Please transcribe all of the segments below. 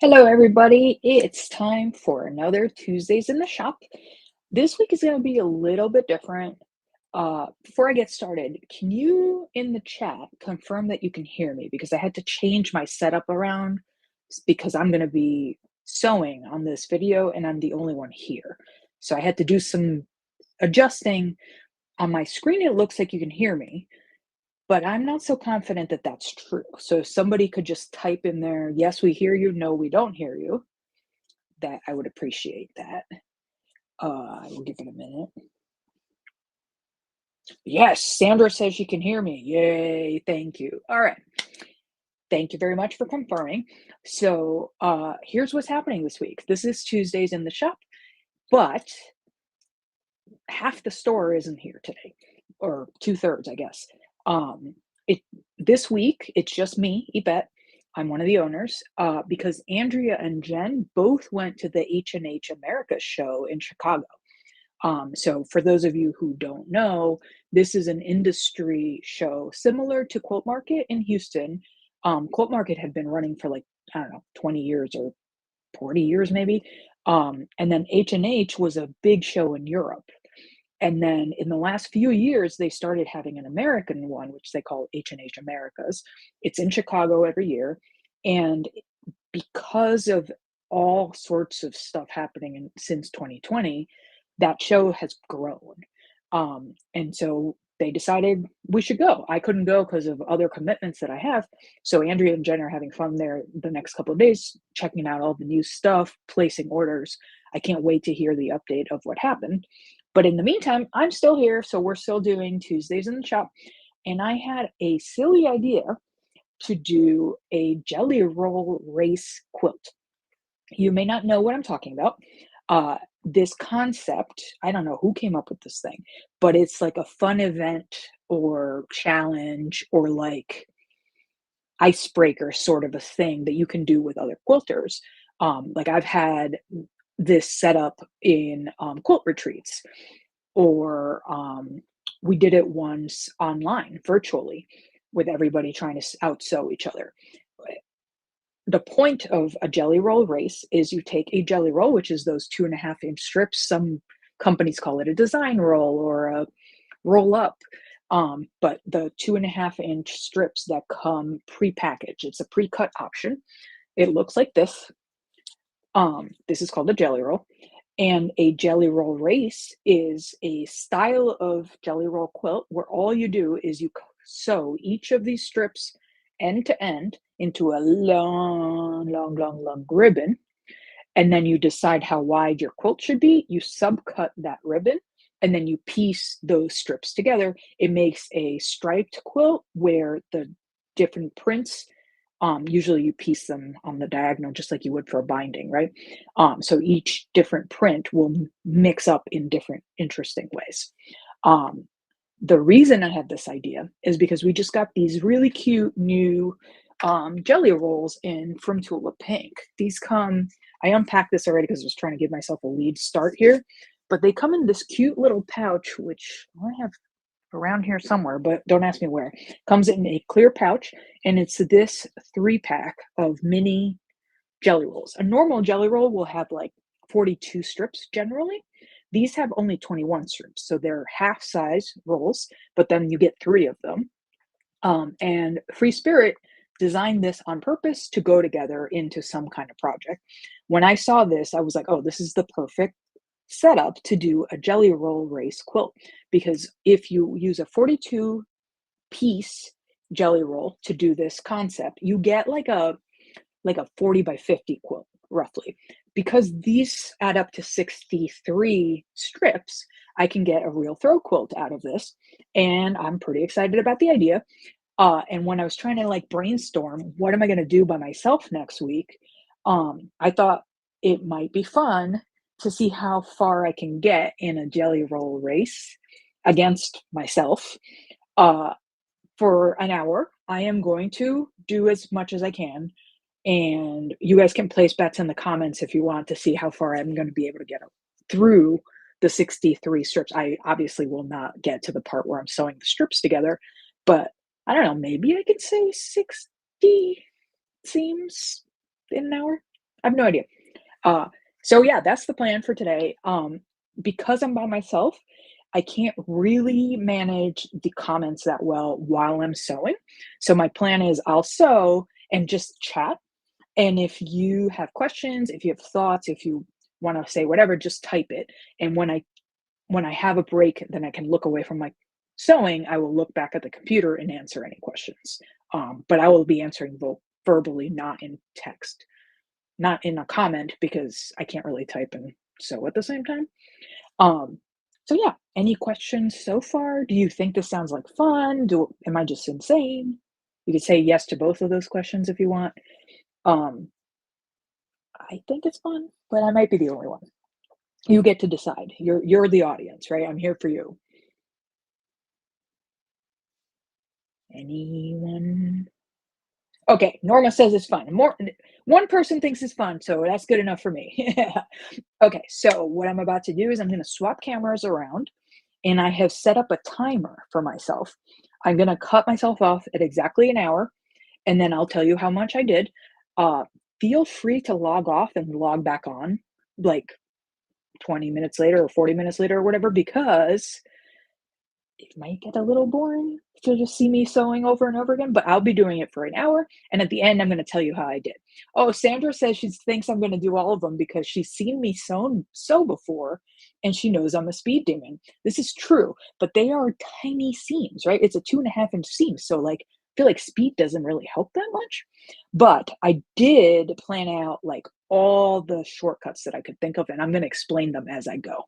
Hello, everybody. It's time for another Tuesdays in the Shop. This week is going to be a little bit different. Before I get started, can you in the chat confirm that you can hear me? Because I had to change my setup around because I'm going to be sewing on this video and I'm the only one here. So I had to do some adjusting. On my screen, it looks like you can hear me, but I'm not so confident that that's true. So if somebody could just type in there, yes, we hear you, no, we don't hear you, that I would appreciate that. I will give it a minute. Yes, Sandra says she can hear me. Yay, thank you. All right. Thank you very much for confirming. So, here's what's happening this week. This is Tuesdays in the Shop, but half the store isn't here today, or two-thirds, I guess. It This week, it's just me, Ivete. I'm one of the owners, because Andrea and Jen both went to the H&H America show in Chicago. So for those of you who don't know, this is an industry show similar to Quilt Market in Houston. Quilt Market had been running for like, I don't know, 20 years or 40 years maybe. And then H&H was a big show in Europe. And then in the last few years, they started having an American one, which they call H&H Americas. It's in Chicago every year. And because of all sorts of stuff happening since 2020, that show has grown. And so they decided we should go. I couldn't go because of other commitments that I have. So Andrea and Jen are having fun there the next couple of days, checking out all the new stuff, placing orders. I can't wait to hear the update of what happened. But in the meantime, I'm still here. So we're still doing Tuesdays in the Shop. And I had a silly idea to do a jelly roll race quilt. You may not know what I'm talking about. This concept, I don't know who came up with this thing, but it's like a fun event or challenge or like icebreaker sort of a thing that you can do with other quilters. Like I've had this set up in quilt retreats, or we did it once online virtually with everybody trying to out sew each other. The point of a jelly roll race is you take a jelly roll, which is those 2.5 inch strips. Some companies call it a design roll or a roll up. But the 2.5 inch strips that come pre-packaged, it's a pre-cut option. It looks like this. This is called a jelly roll. And a jelly roll race is a style of jelly roll quilt where all you do is you sew each of these strips end to end into a long, long, long, long ribbon. And then you decide how wide your quilt should be. You subcut that ribbon and then you piece those strips together. It makes a striped quilt where the different prints, usually you piece them on the diagonal just like you would for a binding, right? So each different print will mix up in different interesting ways. Um, the reason I had this idea is because we just got these really cute new jelly rolls in from Tulip Pink. These come, I unpacked this already because I was trying to give myself a lead start here, but they come in this cute little pouch, which I have around here somewhere, but don't ask me where. Comes in a clear pouch, and it's this 3-pack of mini jelly rolls. A normal jelly roll will have like 42 strips generally. These have only 21 strips, so they're half size rolls, but then you get 3 of them. And Free Spirit designed this on purpose to go together into some kind of project. When I saw this, I was like, oh, this is the perfect setup to do a jelly roll race quilt, because if you use a 42 piece jelly roll to do this concept, you get like a 40 by 50 quilt roughly. Because these add up to 63 strips, I can get a real throw quilt out of this, and I'm pretty excited about the idea. And when I was trying to like brainstorm what am I going to do by myself next week, I thought it might be fun to see how far I can get in a jelly roll race against myself. Uh, for an hour, I am going to do as much as I can, and you guys can place bets in the comments if you want to see how far I'm going to be able to get through the 63 strips. I obviously will not get to the part where I'm sewing the strips together, but I don't know, maybe I could say 60 seams in an hour. I have no idea. Uh, so yeah, that's the plan for today. Because I'm by myself, I can't really manage the comments that well while I'm sewing. So my plan is I'll sew and just chat. And if you have questions, if you have thoughts, if you want to say whatever, just type it. And when I have a break, then I can look away from my sewing. I will look back at the computer and answer any questions. But I will be answering verbally, not in text, not in a comment because I can't really type and sew at the same time. Um, so yeah, any questions so far? Do you think this sounds like fun? Am I just insane? You could say yes to both of those questions if you want. Um, I think it's fun, but I might be the only one. You get to decide. You're the audience, right? I'm here for you. Anyone? Okay, Norma says it's fun. More one person thinks it's fun, so that's good enough for me. Okay, so what I'm about to do is I'm going to swap cameras around and I have set up a timer for myself. I'm going to cut myself off at exactly an hour and then I'll tell you how much I did. Uh, Feel free to log off and log back on like 20 minutes later or 40 minutes later or whatever, because it might get a little boring to just see me sewing over and over again, but I'll be doing it for an hour. And at the end, I'm going to tell you how I did. Oh, Sandra says she thinks I'm going to do all of them because she's seen me sew before and she knows I'm a speed demon. This is true, but they are tiny seams, right? It's a 2.5 inch seam. So, like, I feel like speed doesn't really help that much. But I did plan out like all the shortcuts that I could think of, and I'm going to explain them as I go.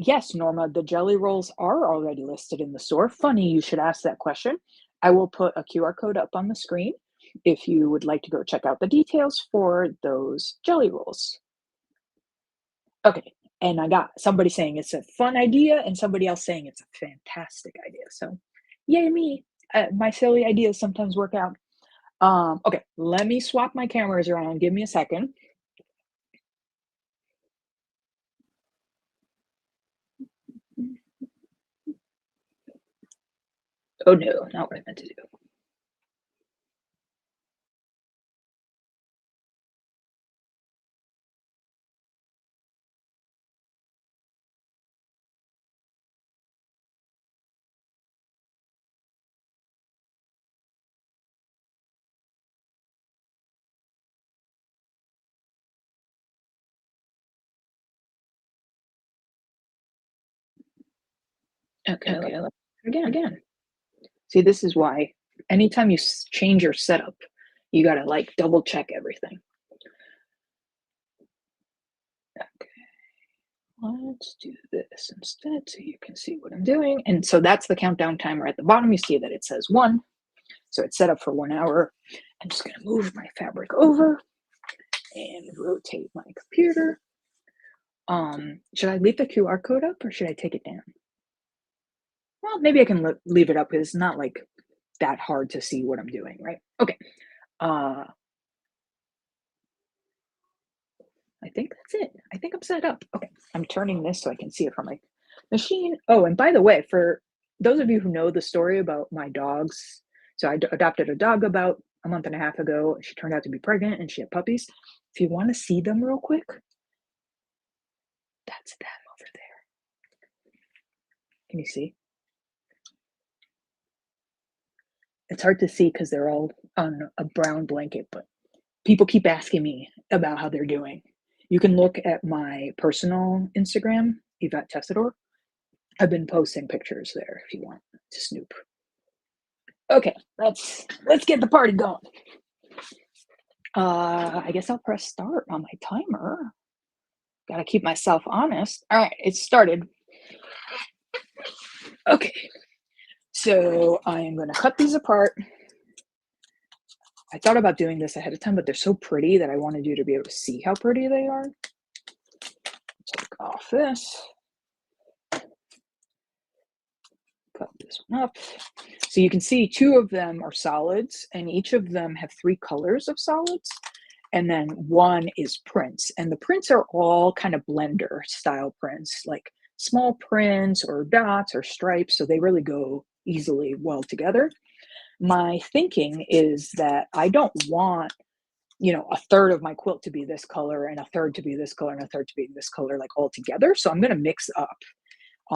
Yes, Norma, the jelly rolls are already listed in the store. Funny you should ask that question. I will put a QR code up on the screen if you would like to go check out the details for those jelly rolls. Okay, and I got somebody saying it's a fun idea and somebody else saying it's a fantastic idea. So, yay me. My silly ideas sometimes work out. Okay, let me swap my cameras around. Give me a second. Oh no, not what I meant to do. Okay, let's again. See, this is why anytime you change your setup, you gotta like double check everything. Okay, let's do this instead so you can see what I'm doing. And so that's the countdown timer at the bottom. You see that it says 1. So it's set up for 1 hour. I'm just gonna move my fabric over and rotate my computer. Should I leave the QR code up or should I take it down? Well, maybe I can leave it up because it's not like that hard to see what I'm doing, right? Okay. Uh, I think that's it. I think I'm set up. Okay, I'm turning this so I can see it from my machine. Oh, and by the way, for those of you who know the story about my dogs, so I adopted a dog about a month and a half ago. She turned out to be pregnant and she had puppies. If you want to see them real quick, that's them over there. Can you see? It's hard to see because they're all on a brown blanket, but people keep asking me about how they're doing. You can look at my personal Instagram, Ivete Tessador. I've been posting pictures there if you want to snoop. Okay, let's get the party going. I guess I'll press start on my timer. Gotta keep myself honest. All right, it started. Okay, so I am gonna cut these apart. I thought about doing this ahead of time, but they're so pretty that I wanted you to be able to see how pretty they are. Take off this. Cut this one up. So you can see 2 of them are solids, and each of them have 3 colors of solids. And then 1 is prints. And the prints are all kind of blender style prints, like small prints or dots or stripes. So they really go easily well together. My thinking is that I don't want a third of my quilt to be this color and a third to be this color and a third to be this color, like all together. So I'm going to mix up.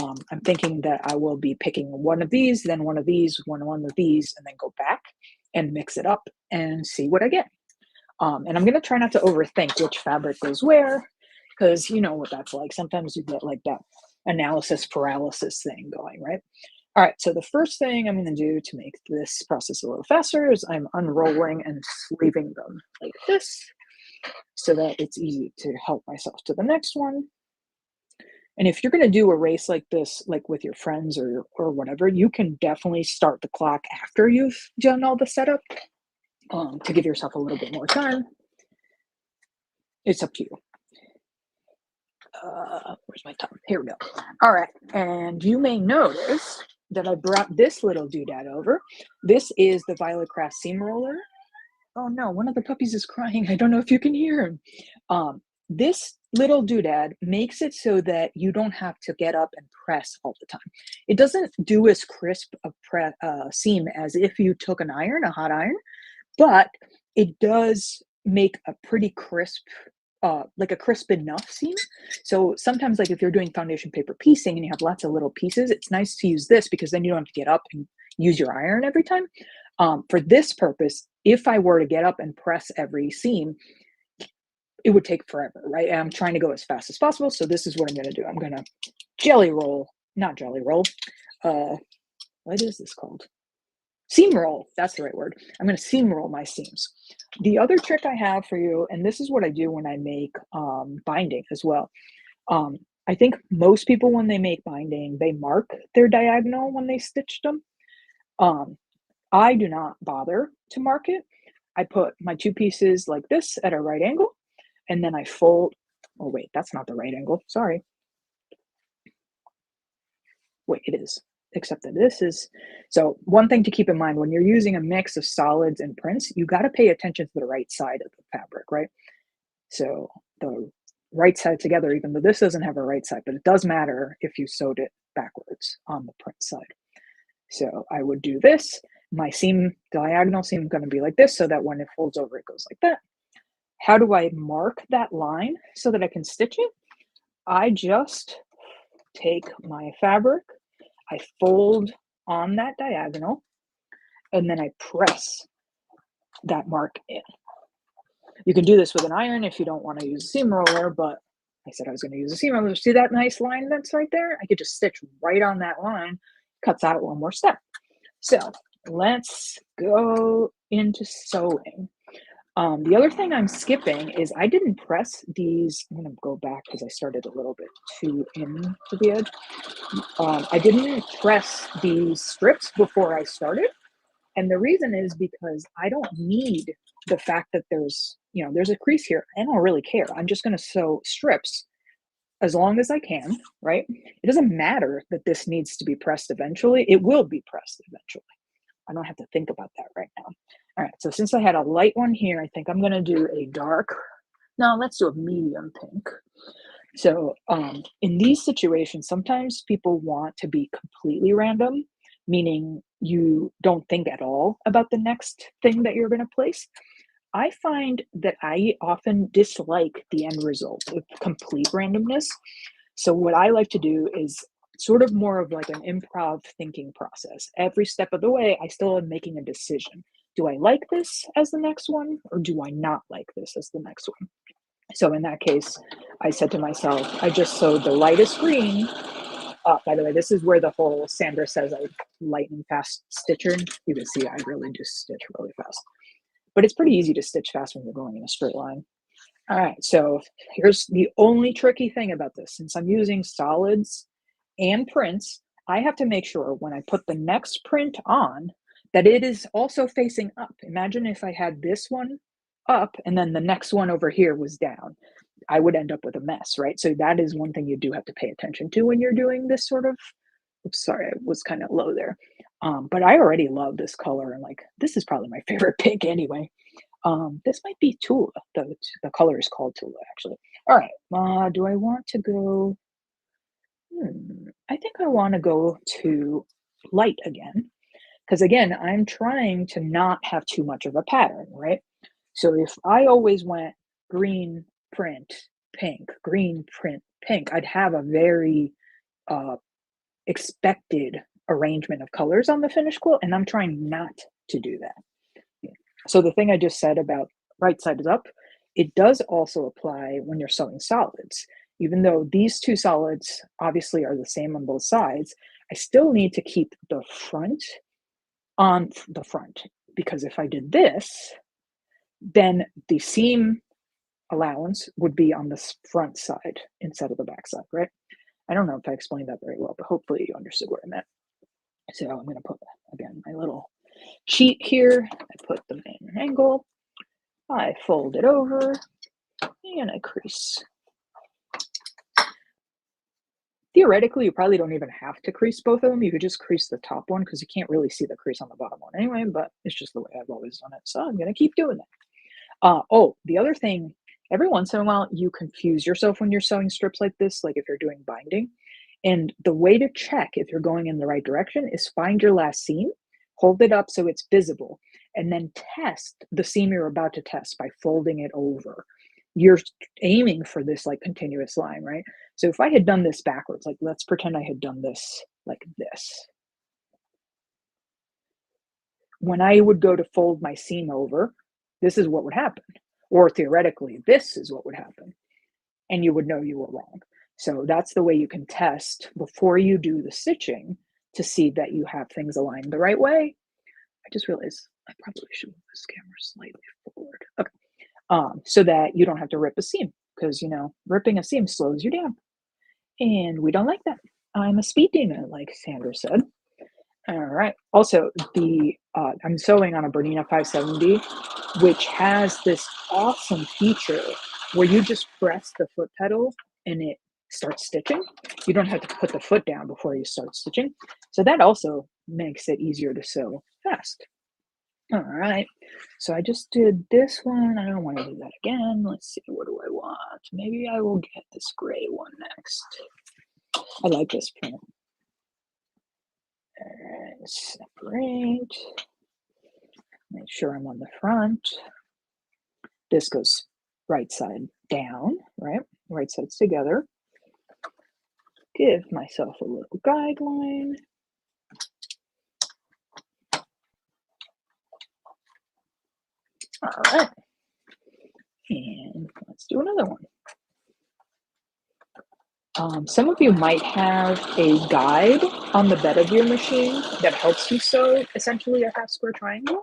I'm thinking that I will be picking one of these, then one of these, one of these, and then go back and mix it up and see what I get. And I'm going to try not to overthink which fabric goes where, because you know what that's like. Sometimes you get like that analysis paralysis thing going, right? All right, so the first thing I'm going to do to make this process a little faster is I'm unrolling and sleeving them like this so that it's easy to help myself to the next one. And if you're going to do a race like this, like with your friends or whatever, you can definitely start the clock after you've done all the setup to give yourself a little bit more time. It's up to you. Where's my thumb? Here we go. All right, and you may notice that I brought this little doodad over. This is the Violet Craft seam roller. Oh no, one of the puppies is crying. I don't know if you can hear him. This little doodad makes it so that you don't have to get up and press all the time. It doesn't do as crisp a seam as if you took an iron, a hot iron, but it does make a pretty crisp, like a crisp enough seam. So sometimes, like if you're doing foundation paper piecing and you have lots of little pieces, it's nice to use this because then you don't have to get up and use your iron every time. For this purpose, if I were to get up and press every seam, it would take forever, right? And I'm trying to go as fast as possible. So this is what I'm going to do. I'm going to not jelly roll. What is this called? Seam roll. That's the right word. I'm going to seam roll my seams. The other trick I have for you, and this is what I do when I make binding as well. I think most people, when they make binding, they mark their diagonal when they stitched them. I do not bother to mark it. I put my two pieces like this at a right angle, and then I fold. Oh, wait, that's not the right angle. Sorry. Wait, it is. Except that this is. So one thing to keep in mind when you're using a mix of solids and prints, you got to pay attention to the right side of the fabric, right? So the right side together, even though this doesn't have a right side, but it does matter if you sewed it backwards on the print side. So I would do this. My diagonal seam is going to be like this so that when it folds over, it goes like that. How do I mark that line so that I can stitch it? I just take my fabric, I fold on that diagonal, and then I press that mark in. You can do this with an iron if you don't want to use a seam roller, but I said I was going to use a seam roller. See that nice line that's right there? I could just stitch right on that line, cuts out one more step. So let's go into sewing. The other thing I'm skipping is I didn't press these. I'm going to go back because I started a little bit too into the edge. I didn't press these strips before I started. And the reason is because I don't need the fact that there's a crease here. I don't really care. I'm just going to sew strips as long as I can, right? It doesn't matter that this needs to be pressed eventually. It will be pressed eventually. I don't have to think about that right now. All right, so since I had a light one here, I think I'm going to do a dark. No, let's do a medium pink. So in these situations, sometimes people want to be completely random, meaning you don't think at all about the next thing that you're going to place. I find that I often dislike the end result of complete randomness. So what I like to do is sort of more of like an improv thinking process. Every step of the way, I still am making a decision. Do I like this as the next one, or do I not like this as the next one? So in that case, I said to myself, I just sewed the lightest green. By the way, this is where the whole Sandra says I lightning fast stitcher. You can see I really do stitch really fast. But it's pretty easy to stitch fast when you're going in a straight line. All right, so here's the only tricky thing about this. Since I'm using solids and prints, I have to make sure when I put the next print on that it is also facing up. Imagine if I had this one up and then the next one over here was down. I would end up with a mess, right? So that is one thing you do have to pay attention to when you're doing this sort of, oops, sorry, I was kind of low there. But I already love this color, and like, this is probably my favorite pink anyway. This might be Tula. The color is called Tula, actually. All right, do I want to go? I think I want to go to light again, because again, I'm trying to not have too much of a pattern, right? So if I always went green, print, pink, green, print, pink, I'd have a very uh, expected arrangement of colors on the finished quilt, and I'm trying not to do that. Yeah. So the thing I just said about right side is up, it does also apply when you're sewing solids. Even though these two solids obviously are the same on both sides, I still need to keep the front on the front, because if I did this, then the seam allowance would be on the front side instead of the back side, right? I don't know if I explained that very well, but hopefully you understood what I meant. So I'm going to put, again, my little sheet here. I put the main angle, I fold it over, and I crease. Theoretically, you probably don't even have to crease both of them. You could just crease the top one because you can't really see the crease on the bottom one anyway, but it's just the way I've always done it. So I'm going to keep doing that. Oh, the other thing, every once in a while, you confuse yourself when you're sewing strips like this, like if you're doing binding. And the way to check if you're going in the right direction is find your last seam, hold it up so it's visible, and then test the seam you're about to test by folding it over. You're aiming for this like continuous line, right? So if I had done this backwards, like let's pretend I had done this like this. When I would go to fold my seam over, this is what would happen. Or theoretically, this is what would happen. And you would know you were wrong. So that's the way you can test before you do the stitching to see that you have things aligned the right way. I just realized I probably should move this camera slightly forward. Okay. So that you don't have to rip a seam, because ripping a seam slows you down. And we don't like that. I'm a speed demon, like Sandra said. All right. Also, I'm sewing on a Bernina 570, which has this awesome feature where you just press the foot pedal and it starts stitching. You don't have to put the foot down before you start stitching. So that also makes it easier to sew fast. All right. So I just did this one. I don't want to do that again. Let's see. What do I want? Maybe I will get this gray one next. I like this print. All right. Separate. Make sure I'm on the front. This goes right side down, right? Right sides together. Give myself a little guideline. All right. And let's do another one. Some of you might have a guide on the bed of your machine that helps you sew essentially a half square triangle.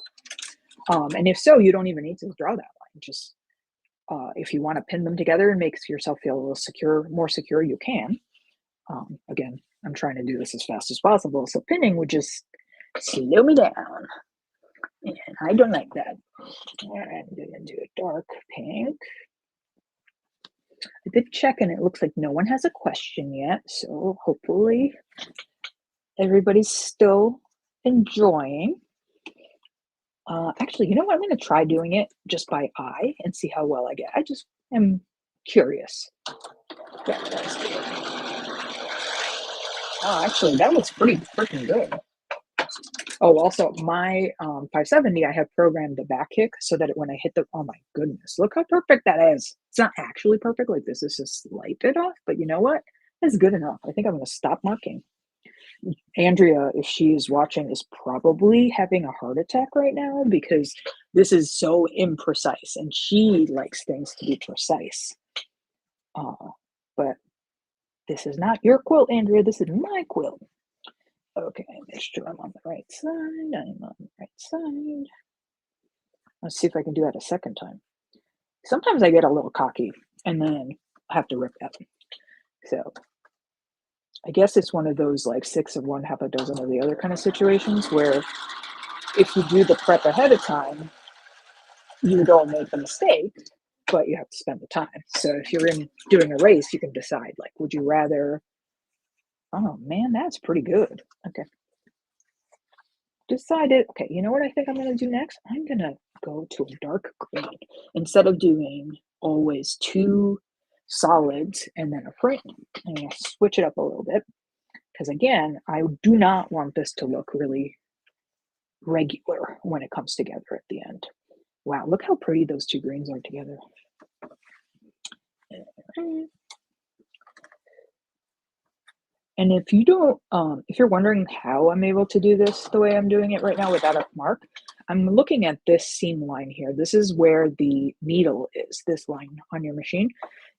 And if so, you don't even need to draw that line. Just if you want to pin them together and make yourself feel a little secure, more secure, you can. Again, I'm trying to do this as fast as possible, so pinning would just slow me down, and I don't like that. All right, I'm gonna do a dark pink. I did check, and it looks like no one has a question yet, so hopefully everybody's still enjoying. Actually, you know what? I'm going to try doing it just by eye and see how well I get. I just am curious. Oh, actually, that looks pretty freaking good. Oh, also, my 570, I have programmed the back kick so that when I hit the, oh my goodness, look how perfect that is. It's not actually perfect like this. It's just a slight bit off, but you know what? It's good enough. I think I'm going to stop marking. Andrea, if she is watching, is probably having a heart attack right now because this is so imprecise and she likes things to be precise. But this is not your quilt, Andrea. This is my quilt. Okay, make sure I'm on the right side. I'm on the right side. Let's see if I can do that a second time. Sometimes I get a little cocky and then I have to rip that. So I guess it's one of those like 6 of one, half a dozen of the other kind of situations where if you do the prep ahead of time, you don't make the mistake, but you have to spend the time. So if you're doing a race, you can decide, like, would you rather, oh man, that's pretty good. Okay. Decided, okay, you know what I think I'm going to do next? I'm going to go to a dark green. Instead of doing always 2 solids and then a print, I'm going to switch it up a little bit. Because again, I do not want this to look really regular when it comes together at the end. Wow, look how pretty those two greens are together. And if you don't, if you're wondering how I'm able to do this the way I'm doing it right now without a mark, I'm looking at this seam line here. This is where the needle is, this line on your machine.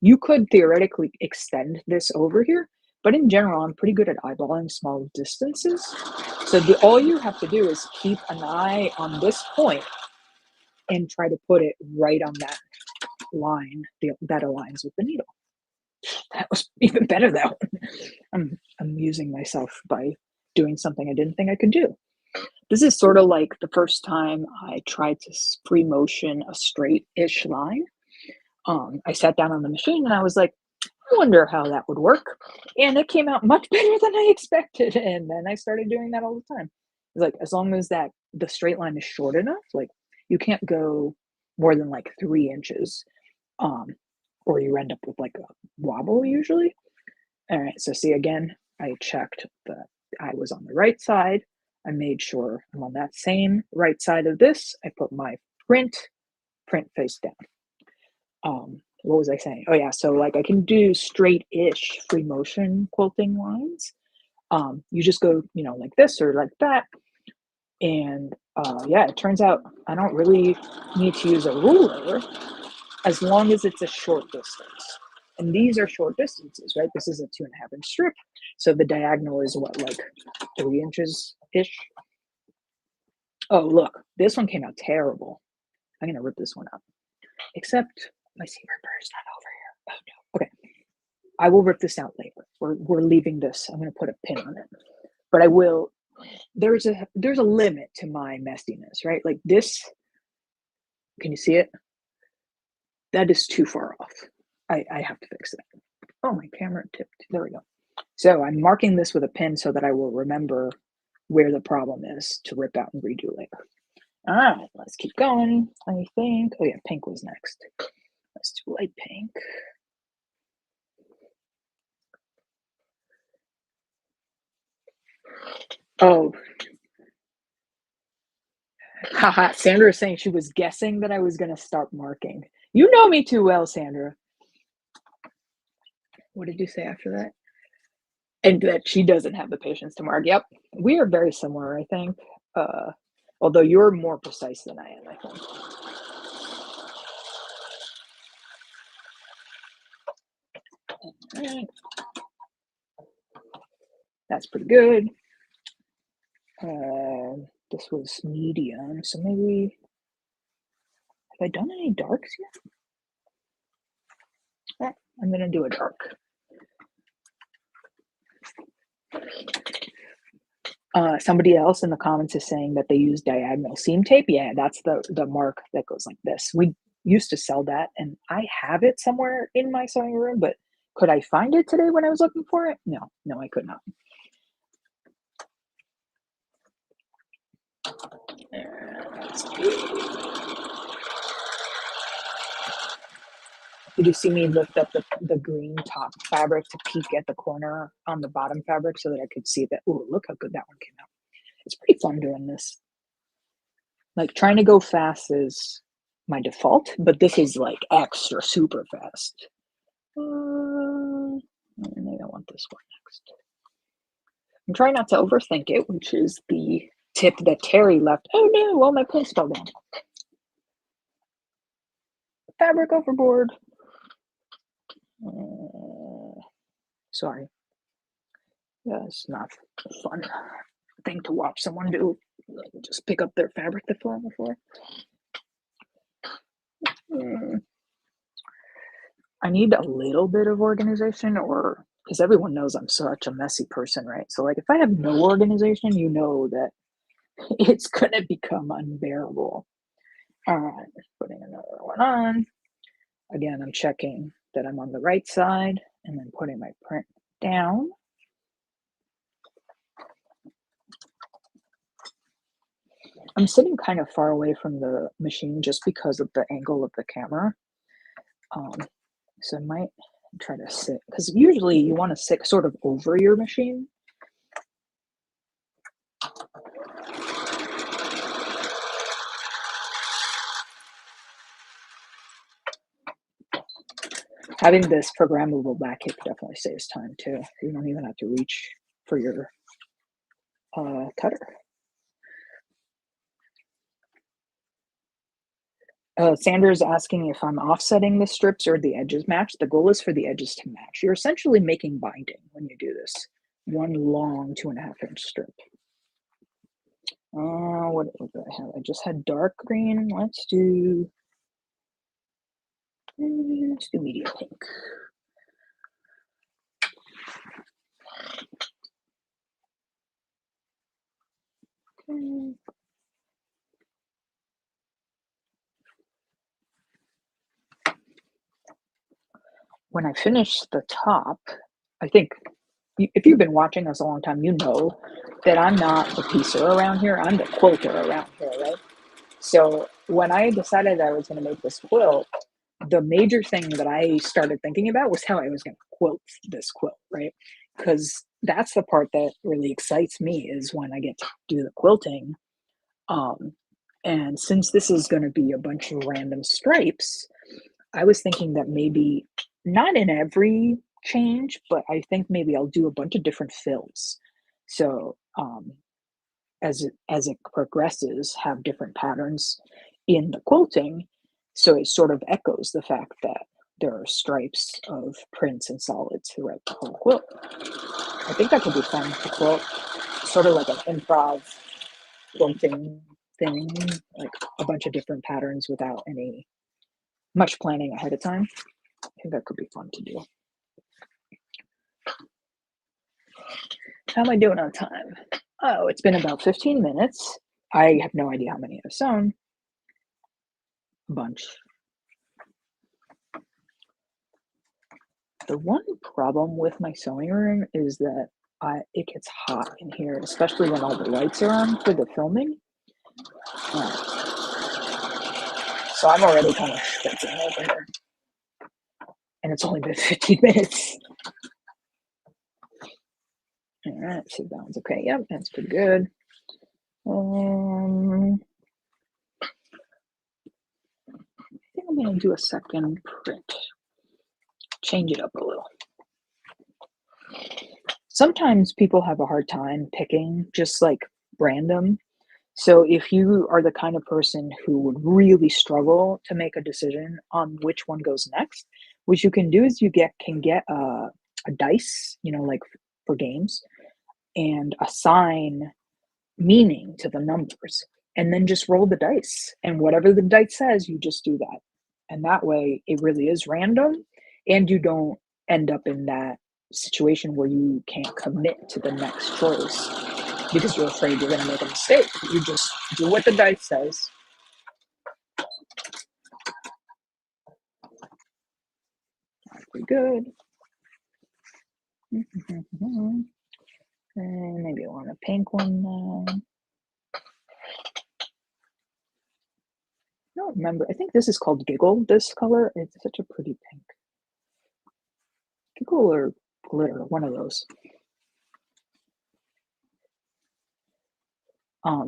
You could theoretically extend this over here, but in general, I'm pretty good at eyeballing small distances. So all you have to do is keep an eye on this point and try to put it right on that line that aligns with the needle. That was even better though. I'm amusing myself by doing something I didn't think I could do. This is sort of like the first time I tried to free motion a straight-ish line. I sat down on the machine and I was like, I wonder how that would work. And it came out much better than I expected. And then I started doing that all the time. It's like, as long as the straight line is short enough, like you can't go more than like 3 inches, or you end up with like a wobble usually. All right, so see again, I checked that I was on the right side. I made sure I'm on that same right side of this. I put my print face down. What was I saying? Oh yeah, so like I can do straight-ish free motion quilting lines. You just go, like this or like that. And yeah, it turns out I don't really need to use a ruler as long as it's a short distance. And these are short distances, right? This is a 2.5-inch strip. So the diagonal is what, like 3 inches-ish? Oh, look, this one came out terrible. I'm going to rip this one up. Except my seam ripper is not over here. Oh, no. Okay. I will rip this out later. We're leaving this. I'm going to put a pin on it. But I will. There's a limit to my messiness, right? Like this. Can you see it? That is too far off. I have to fix that. Oh, my camera tipped. There we go. So I'm marking this with a pin so that I will remember where the problem is to rip out and redo later. All right, let's keep going. I think, oh yeah, pink was next. Let's do light pink. Oh. Haha, Sandra is saying she was guessing that I was going to start marking. You know me too well, Sandra. What did you say after that? And that she doesn't have the patience to mark. Yep, we are very similar, I think. Although you're more precise than I am, I think. All right. That's pretty good. This was medium, so maybe, have I done any darks yet? I'm gonna do a dark. Somebody else in the comments is saying that they use diagonal seam tape. Yeah, that's the mark that goes like this. We used to sell that, and I have it somewhere in my sewing room, but could I find it today when I was looking for it? No, I could not. Did you see me lift up the green top fabric to peek at the corner on the bottom fabric so that I could see that? Oh, look how good that one came out. It's pretty fun doing this. Like trying to go fast is my default, but this is like extra super fast. Maybe I want this one next. I'm trying not to overthink it, which is the tip that Terry left. Oh no, all my posts fell down. Fabric overboard. Sorry. That's not a fun thing to watch someone do. Just pick up their fabric that fell on the floor. I need a little bit of organization, or because everyone knows I'm such a messy person, right? So like if I have no organization, you know that it's gonna become unbearable. All right, putting another one on. Again, I'm checking that I'm on the right side and then putting my print down. I'm sitting kind of far away from the machine just because of the angle of the camera. So I might try to sit, because usually you want to sit sort of over your machine. Having this programmable back hip definitely saves time too. You don't even have to reach for your cutter. Sandra is asking if I'm offsetting the strips or the edges match. The goal is for the edges to match. You're essentially making binding when you do this. One long 2.5-inch strip. What did I have? I just had dark green. Let's do medium pink. Okay. When I finish the top, I think if you've been watching us a long time, you know that I'm not the piecer around here. I'm the quilter around here, right? So when I decided I was going to make this quilt, the major thing that I started thinking about was how I was going to quilt this quilt, right? Because that's the part that really excites me is when I get to do the quilting. Um, and since this is going to be a bunch of random stripes, I was thinking that maybe not in every change, but I think maybe I'll do a bunch of different fills. So as it progresses, have different patterns in the quilting, so it sort of echoes the fact that there are stripes of prints and solids throughout the whole quilt. I think that could be fun to quilt, sort of like an improv quilting thing, like a bunch of different patterns without any much planning ahead of time. I think that could be fun to do. How am I doing on time? Oh, it's been about 15 minutes. I have no idea how many I've sewn. A bunch. The one problem with my sewing room is that it gets hot in here, especially when all the lights are on for the filming. So I'm already kind of schwitzing over here. And it's only been 15 minutes. All right, see if that one's okay. Yep, that's pretty good. I think I'm going to do a second print. Change it up a little. Sometimes people have a hard time picking just like random. So if you are the kind of person who would really struggle to make a decision on which one goes next, what you can do is you can get a dice, like for games, and assign meaning to the numbers, and then just roll the dice. And whatever the dice says, you just do that. And that way, it really is random, and you don't end up in that situation where you can't commit to the next choice because you're afraid you're going to make a mistake. You just do what the dice says. Pretty good. And maybe I want a pink one now. I don't remember. I think this is called Giggle, this color. It's such a pretty pink. Giggle or glitter, one of those.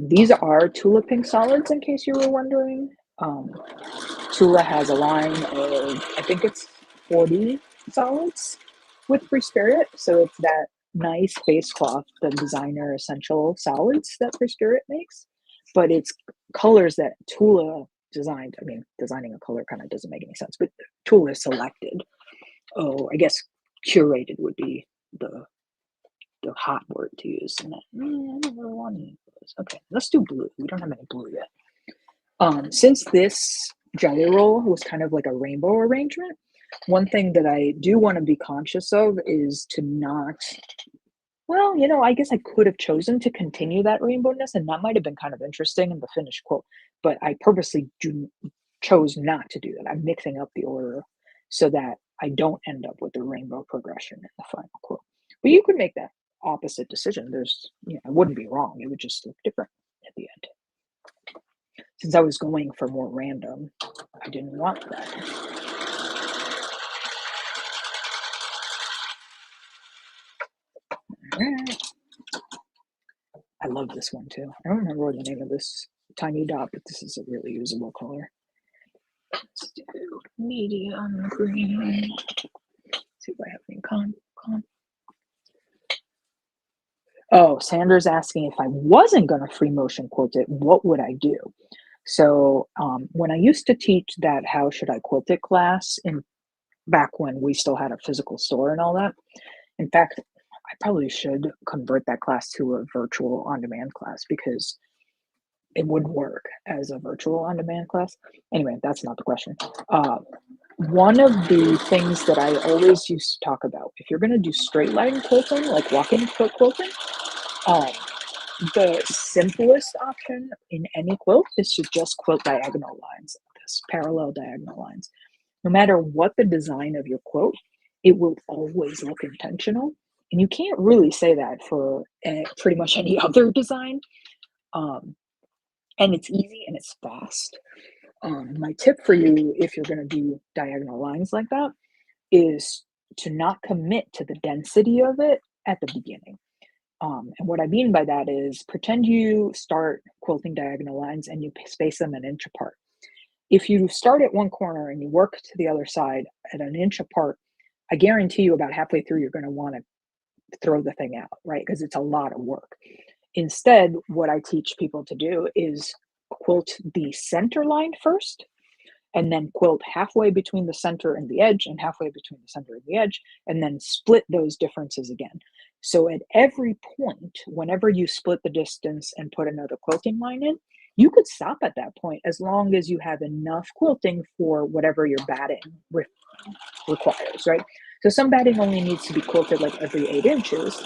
These are Tula Pink solids, in case you were wondering. Tula has a line of, I think it's 40 solids with Free Spirit. So it's that nice base cloth, the designer essential solids that Free Spirit makes. But it's colors that Tula designed. I mean, designing a color kind of doesn't make any sense, but Tula selected. Oh, I guess curated would be the hot word to use. And I don't really want any of those. Okay, let's do blue. We don't have any blue yet. Since this jelly roll was kind of like a rainbow arrangement, one thing that I do want to be conscious of is to not, well, I guess I could have chosen to continue that rainbowness, and that might have been kind of interesting in the finished quilt, but I purposely chose not to do that. I'm mixing up the order so that I don't end up with the rainbow progression in the final quilt. But you could make that opposite decision. I wouldn't be wrong. It would just look different at the end. Since I was going for more random, I didn't want that. Alright. I love this one too. I don't remember the name of this tiny dot, but this is a really usable color. Let's do medium green. See if I have any con. Oh, Sanders asking if I wasn't going to free motion quilt it, what would I do? So when I used to teach that how should I quilt it class in back when we still had a physical store and all that. In fact, I probably should convert that class to a virtual on-demand class because it would work as a virtual on-demand class. Anyway, that's not the question. One of the things that I always used to talk about, if you're going to do straight line quilting, like walking foot quilting, um, the simplest option in any quilt is to just quilt diagonal lines, this parallel diagonal lines. No matter what the design of your quilt, it will always look intentional. And you can't really say that for pretty much any other design. Um, and it's easy and it's fast. My tip for you, if you're going to do diagonal lines like that, is to not commit to the density of it at the beginning. And what I mean by that is pretend you start quilting diagonal lines and you space them an inch apart. If you start at one corner and you work to the other side at an inch apart, I guarantee you about halfway through, you're going to want to throw the thing out, right? Because it's a lot of work. Instead, what I teach people to do is quilt the center line first, and then quilt halfway between the center and the edge and halfway between the center and the edge, and then split those differences again. So at every point, whenever you split the distance and put another quilting line in, you could stop at that point as long as you have enough quilting for whatever your batting requires, right? So some batting only needs to be quilted like every 8 inches.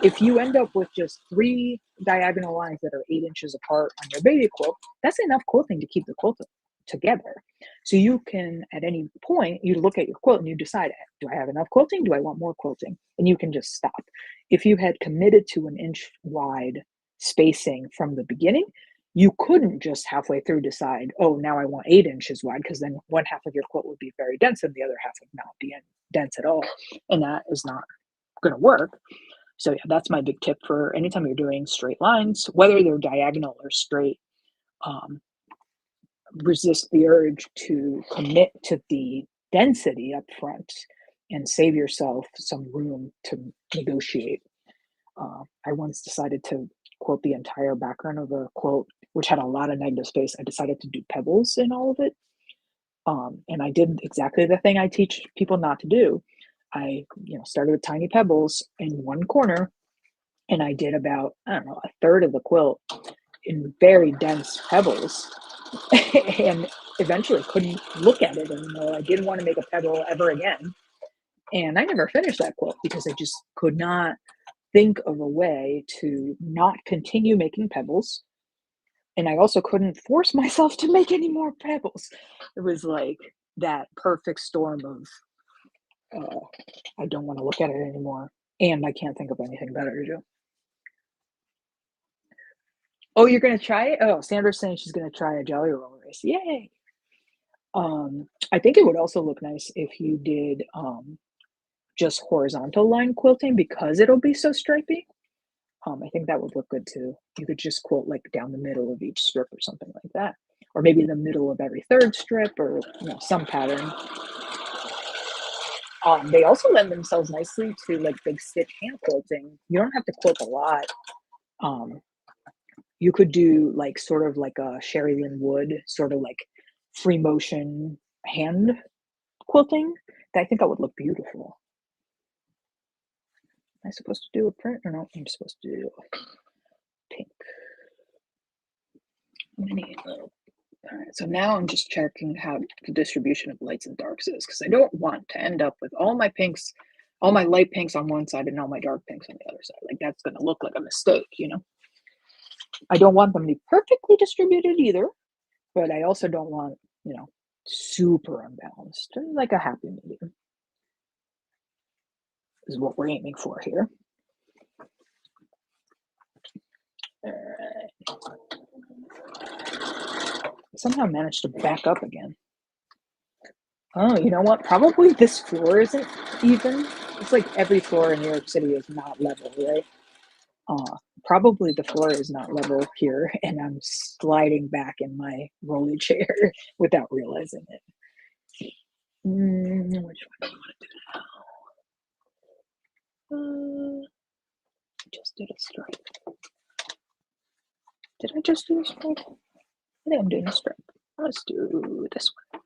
If you end up with just 3 diagonal lines that are 8 inches apart on your baby quilt, that's enough quilting to keep the quilt together. So you can, at any point, you look at your quilt and you decide, do I have enough quilting? Do I want more quilting? And you can just stop. If you had committed to an inch wide spacing from the beginning, you couldn't just halfway through decide, oh, now I want 8 inches wide, because then one half of your quilt would be very dense and the other half would not be dense at all. And that is not going to work. So yeah, that's my big tip for anytime you're doing straight lines, whether they're diagonal or straight. Resist the urge to commit to the density up front and save yourself some room to negotiate. I once decided to quilt the entire background of a quilt, which had a lot of negative space. I decided to do pebbles in all of it. And I did exactly the thing I teach people not to do. I, started with tiny pebbles in one corner, and I did about, I don't know, a third of the quilt in very dense pebbles, and eventually couldn't look at it anymore. I didn't want to make a pebble ever again. And I never finished that quilt because I just could not think of a way to not continue making pebbles. And I also couldn't force myself to make any more pebbles. It was like that perfect storm of, I don't want to look at it anymore. And I can't think of anything better to do. Oh, you're going to try it? Oh, Sandra's saying she's going to try a Jelly Roll race. Yay. I think it would also look nice if you did just horizontal line quilting because it'll be so stripy. I think that would look good too. You could just quilt like down the middle of each strip or something like that. Or maybe the middle of every third strip, or some pattern. They also lend themselves nicely to like big stitch hand quilting. You don't have to quilt a lot. You could do like sort of like a Sherry Lynn Wood, sort of like free motion hand quilting. I think that would look beautiful. Am I supposed to do a print or no? I'm supposed to do pink. Mini little. All right, so now I'm just checking how the distribution of lights and darks is, because I don't want to end up with all my pinks, all my light pinks on one side and all my dark pinks on the other side. Like that's going to look like a mistake, I don't want them to be perfectly distributed either, but I also don't want, super unbalanced. Like a happy medium is what we're aiming for here. All right. Somehow managed to back up again. Oh, you know what? Probably this floor isn't even. It's like every floor in New York City is not level, right? probably the floor is not level here, and I'm sliding back in my rolly chair without realizing it. Which one do you want to do now? Just did a stripe. Did I just do a stripe? I think I'm doing a stripe. Let's do this one.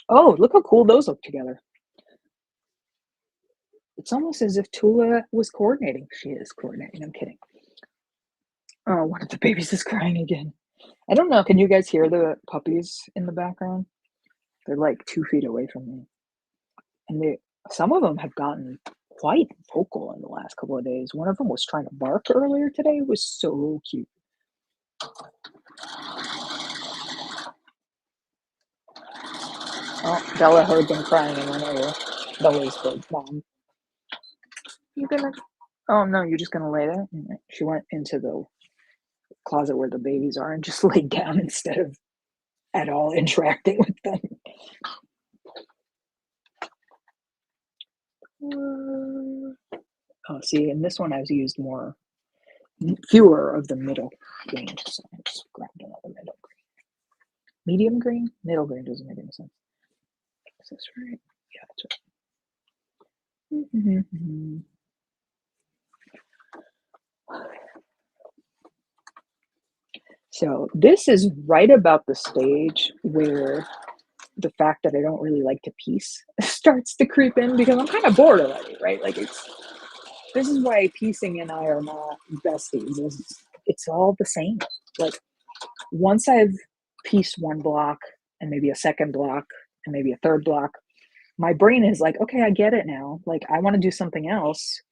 Oh, look how cool those look together. It's almost as if Tula was coordinating. She is coordinating. I'm kidding. Oh, one of the babies is crying again. I don't know. Can you guys hear the puppies in the background? They're like 2 feet away from me. And some of them have gotten quite vocal in the last couple of days. One of them was trying to bark earlier today. It was so cute. Oh, Bella heard them crying and went over. Bella's the mom. You gonna? Oh no, you're just gonna lay there? She went into the closet where the babies are and just laid down instead of at all interacting with them. Oh, see, in this one I've used fewer of the middle greens. So I just grabbed another middle green. Medium green? Middle green doesn't make any sense. Is this right? Yeah, that's right. So this is right about the stage where the fact that I don't really like to piece starts to creep in because I'm kind of bored already, right? Like this is why piecing and I are not besties. It's all the same. Like once I've pieced one block and maybe a second block and maybe a third block, my brain is like, okay, I get it now. Like I want to do something else.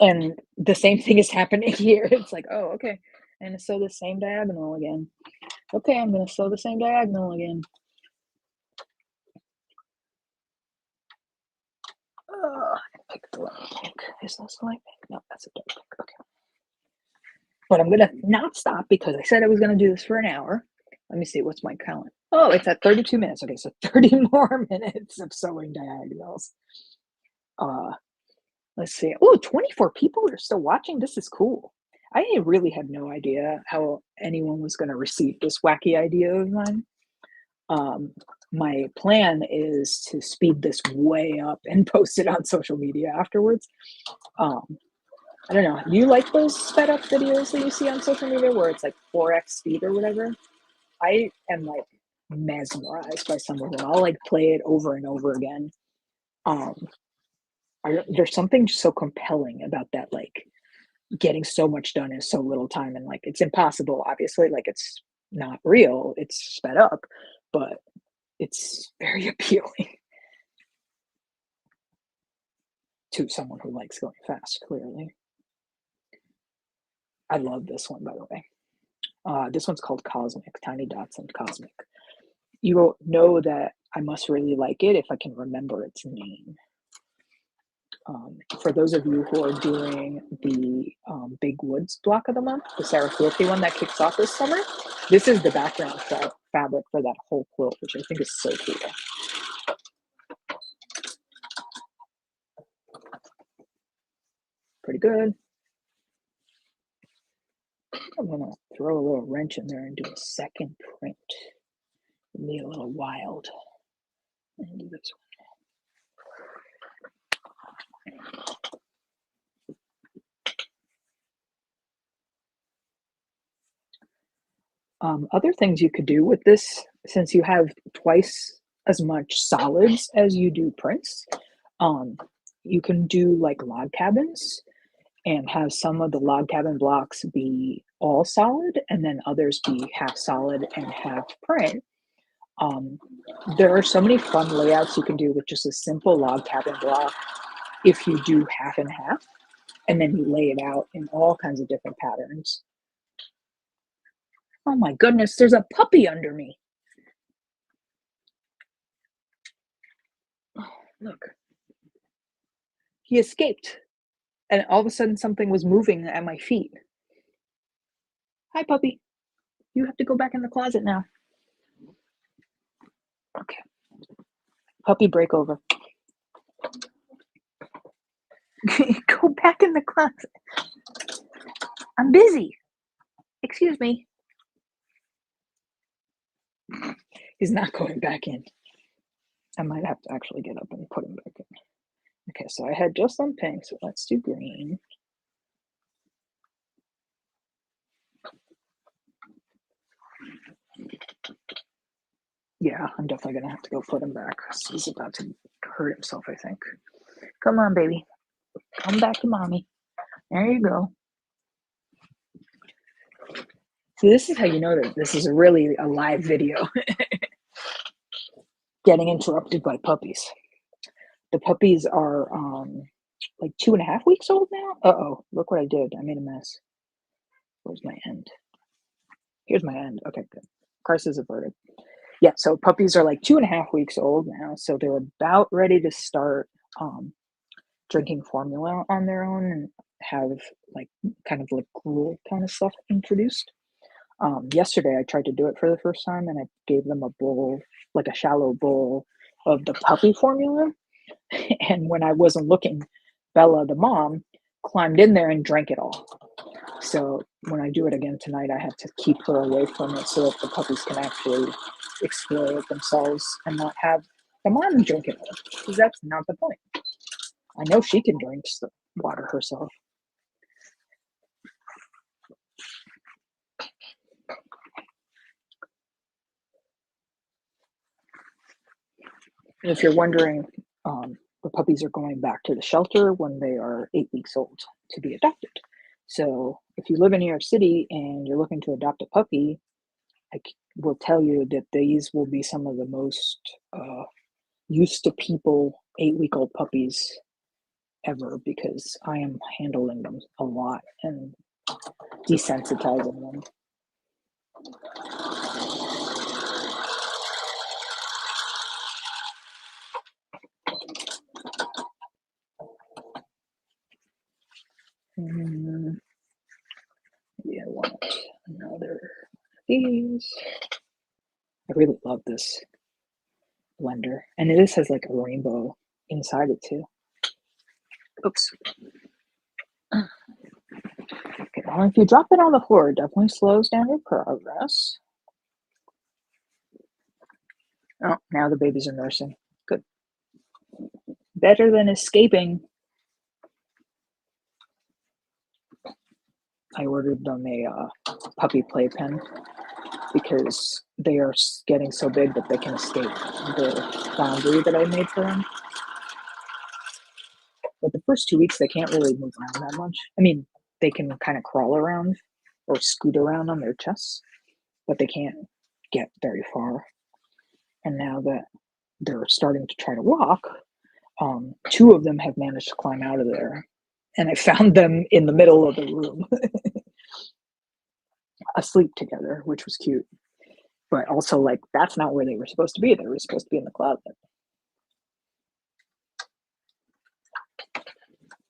And the same thing is happening here. It's like, oh, okay. I'm gonna sew the same diagonal again. Okay, I'm gonna sew the same diagonal again. I picked the light pink. Is this the light pink? No, that's a dark pink. Okay. But I'm gonna not stop because I said I was gonna do this for an hour. Let me see, what's my count? Oh, it's at 32 minutes. Okay, so 30 more minutes of sewing diagonals. Let's see. Oh, 24 people are still watching. This is cool. I really had no idea how anyone was going to receive this wacky idea of mine. My plan is to speed this way up and post it on social media afterwards. I don't know. Do you like those sped up videos that you see on social media where it's like 4x speed or whatever? I am like mesmerized by some of them. I'll like play it over and over again. There's something just so compelling about that, like getting so much done in so little time, and like it's impossible, obviously, like it's not real, it's sped up, but it's very appealing to someone who likes going fast, clearly. I love this one, by the way. This one's called Cosmic, Tiny Dots and Cosmic. You will know that I must really like it if I can remember its name. For those of you who are doing the Big Woods block of the month, the Sarah Quilty one that kicks off this summer, this is the background fabric for that whole quilt, which I think is so cool. Pretty good. I'm gonna throw a little wrench in there and do a second print. It'll be a little wild. And do this one. Other things you could do with this, since you have twice as much solids as you do prints, you can do like log cabins and have some of the log cabin blocks be all solid and then others be half solid and half print. There are so many fun layouts you can do with just a simple log cabin block if you do half and half, and then you lay it out in all kinds of different patterns. Oh my goodness, there's a puppy under me. Oh, look. He escaped, and all of a sudden something was moving at my feet. Hi, puppy. You have to go back in the closet now. Okay. Puppy break over. Go back in the closet. I'm busy. Excuse me. He's not going back in. I might have to actually get up and put him back in. Okay, so I had just on pink, so let's do green. Yeah, I'm definitely gonna have to go put him back. He's about to hurt himself, I think. Come on, baby. Come back to mommy. There you go. So this is how you know that this is really a live video. Getting interrupted by puppies. The puppies are like 2.5 weeks old now. Uh-oh, look what I did. I made a mess. Where's my end? Here's my end. Okay, good. Crisis averted. Yeah, so puppies are like 2.5 weeks old now, so they're about ready to start drinking formula on their own and have like kind of like gruel kind of stuff introduced. Yesterday I tried to do it for the first time and I gave them a bowl, like a shallow bowl of the puppy formula. And when I wasn't looking, Bella, the mom, climbed in there and drank it all. So when I do it again tonight, I have to keep her away from it so that the puppies can actually explore it themselves and not have the mom drink it all, because that's not the point. I know she can drink water herself. And if you're wondering, the puppies are going back to the shelter when they are 8 weeks old to be adopted. So if you live in New York City and you're looking to adopt a puppy, I will tell you that these will be some of the most used to people 8-week-old puppies ever, because I am handling them a lot and desensitizing them. Maybe I want another of these. I really love this blender, and this has like a rainbow inside it too. Oops. Okay, well, if you drop it on the floor, it definitely slows down your progress. Oh, now the babies are nursing. Good. Better than escaping. I ordered them a puppy playpen because they are getting so big that they can escape the boundary that I made for them. But the first 2 weeks, they can't really move around that much. I mean, they can kind of crawl around or scoot around on their chests, but they can't get very far. And now that they're starting to try to walk, 2 of them have managed to climb out of there. And I found them in the middle of the room, asleep together, which was cute. But also, like, that's not where they were supposed to be. They were supposed to be in the closet.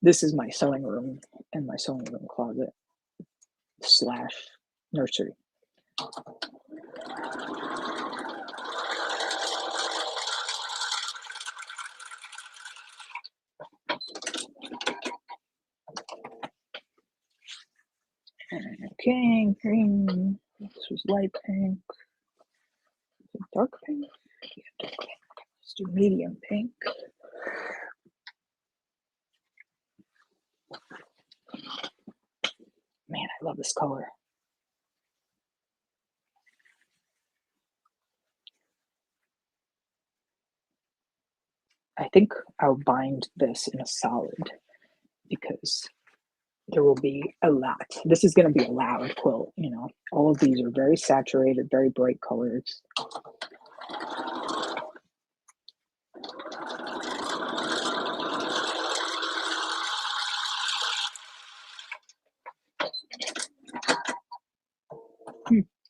This is my sewing room and my sewing room closet / nursery. Okay, green. This was light pink. Dark pink? Yeah, dark pink. Let's do medium pink. Man, I love this color. I think I'll bind this in a solid because there will be a lot. This is going to be a loud quilt, you know. All of these are very saturated, very bright colors.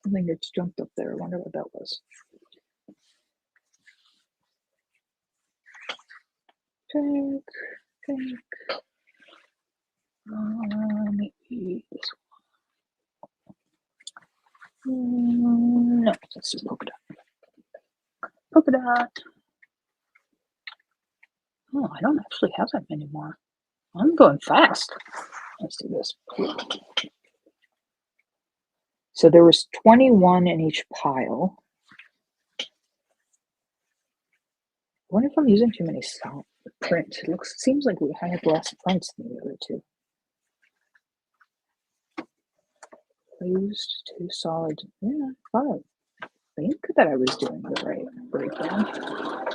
Something that's jumped up there. I wonder what that was. Pink, pink. Maybe this one. No, let's do polka dot. Polka dot. Oh, I don't actually have that anymore. I'm going fast. Let's do this. So there was 21 in each pile. I wonder if I'm using too many solid prints. Seems like I have less prints than the other two. I used two solid. Yeah, I think that I was doing the right breakdown.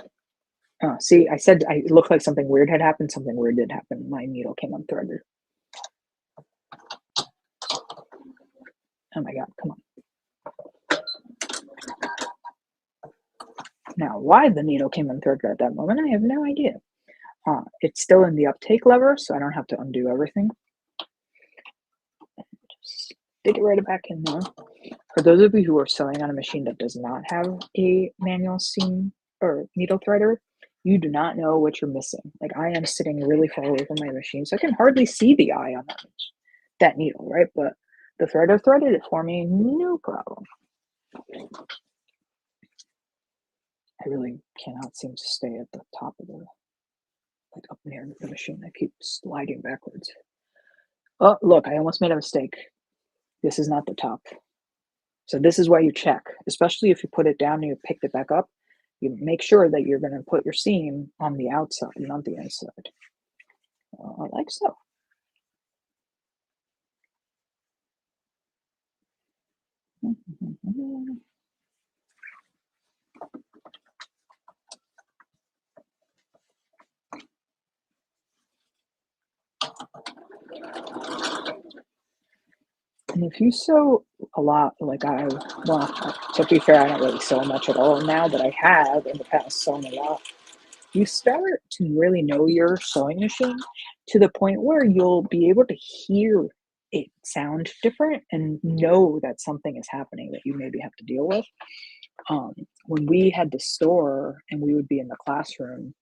Oh, see, I said it looked like something weird had happened. Something weird did happen. My needle came unthreaded. Oh my God, come on. Now, why the needle came unthreaded at that moment, I have no idea. It's still in the uptake lever, so I don't have to undo everything. Just stick it right back in there. For those of you who are sewing on a machine that does not have a manual seam or needle threader, you do not know what you're missing. Like, I am sitting really far away from my machine, so I can hardly see the eye on that needle, right? But the threader threaded it for me, no problem. I really cannot seem to stay at the top of like up near the machine. I keep sliding backwards. Oh, look, I almost made a mistake. This is not the top. So this is why you check, especially if you put it down and you picked it back up. You make sure that you're going to put your seam on the outside, not the inside. Like so. And if you sew a lot, well, to be fair, I don't really sew much at all now, but I have in the past sewn a lot. You start to really know your sewing machine to the point where you'll be able to hear it sound different and know that something is happening that you maybe have to deal with. When we had the store and we would be in the classroom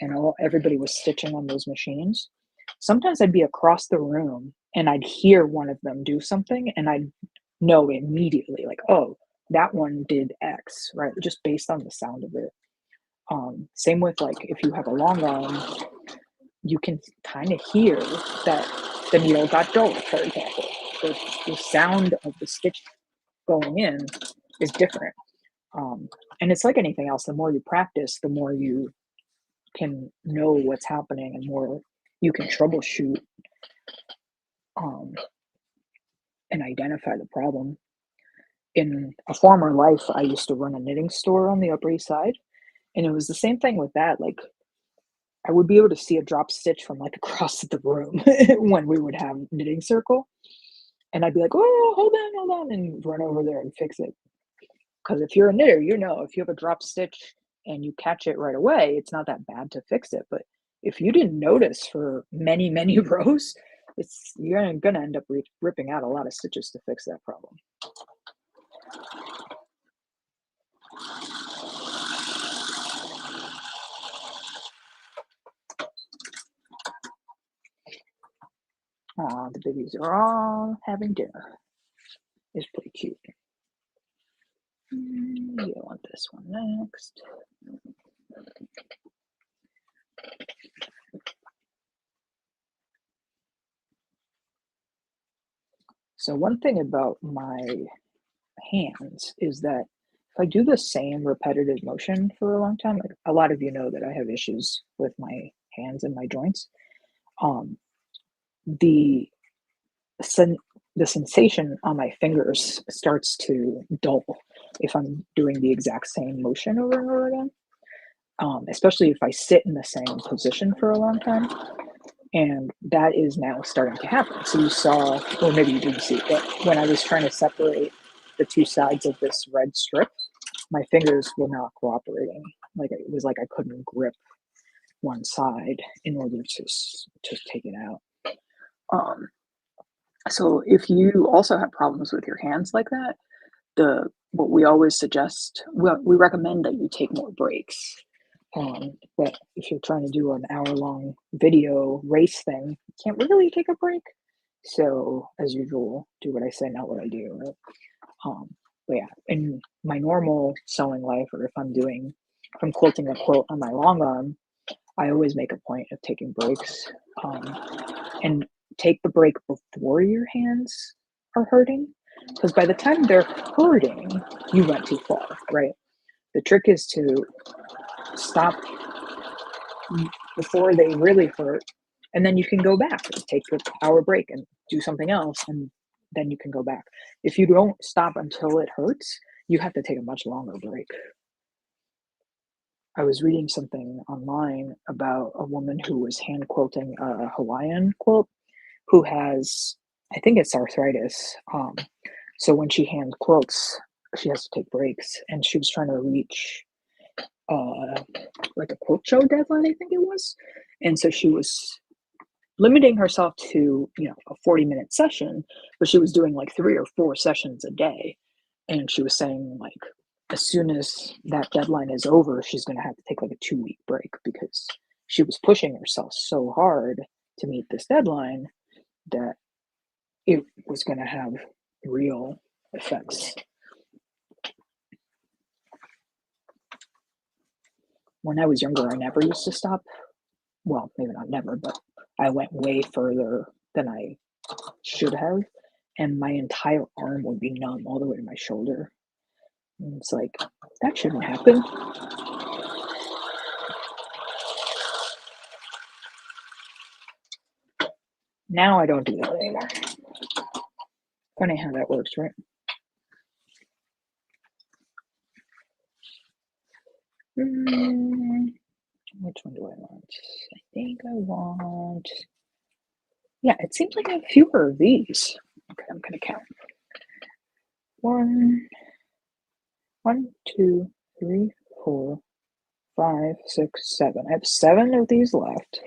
and everybody was stitching on those machines, sometimes I'd be across the room and I'd hear one of them do something and I'd know immediately, like, oh, that one did X, right? Just based on the sound of it. Same with like if you have a long arm, you can kind of hear that the needle got dull, for example. The sound of the stitch going in is different. And it's like anything else, the more you practice, the more you can know what's happening and more you can troubleshoot um, and identify the problem. In a former life, I used to run a knitting store on the Upper East Side, and it was the same thing with that. Like, I would be able to see a drop stitch from like across the room when we would have knitting circle, and I'd be like, "Oh, hold on," and run over there and fix it. Because if you're a knitter, you know if you have a drop stitch and you catch it right away, it's not that bad to fix it. But if you didn't notice for many, many rows, you're gonna end up ripping out a lot of stitches to fix that problem. The babies are all having dinner. It's pretty cute. You want this one next. So one thing about my hands is that if I do the same repetitive motion for a long time, like a lot of you know that I have issues with my hands and my joints. Um, the sen- the sensation on my fingers starts to dull if I'm doing the exact same motion over and over again. Especially if I sit in the same position for a long time. And that is now starting to happen. So you saw, or maybe you didn't see it, when I was trying to separate the two sides of this red strip, my fingers were not cooperating. Like it was like I couldn't grip one side in order to take it out. Um, so if you also have problems with your hands like that, the what we always suggest, well, we recommend that you take more breaks. But if you're trying to do an hour-long video race thing, you can't really take a break. So as usual, do what I say, not what I do. Right? But yeah, in my normal sewing life, or if I'm quilting a quilt on my long arm, I always make a point of taking breaks, and take the break before your hands are hurting, because by the time they're hurting, you went too far, right? The trick is to stop before they really hurt, and then you can go back and take your hour break and do something else, and then you can go back. If you don't stop until it hurts, you have to take a much longer break. I was reading something online about a woman who was hand quilting a Hawaiian quilt who has, I think it's arthritis. So when she hand quilts, she has to take breaks, and she was trying to reach uh, like a quilt show deadline, I think it was. And so she was limiting herself to, a 40-minute session, but she was doing like 3 or 4 sessions a day. And she was saying, like, as soon as that deadline is over, she's going to have to take like a 2-week break because she was pushing herself so hard to meet this deadline that it was going to have real effects. When I was younger, I never used to stop. Well, maybe not never, but I went way further than I should have. And my entire arm would be numb all the way to my shoulder. And it's like, that shouldn't happen. Now I don't do that anymore. Funny how that works, right? Which one do I want? I think I want. Yeah, it seems like I have fewer of these. Okay, I'm going to count. 1, 2, 3, 4, 5, 6, 7. I have 7 of these left.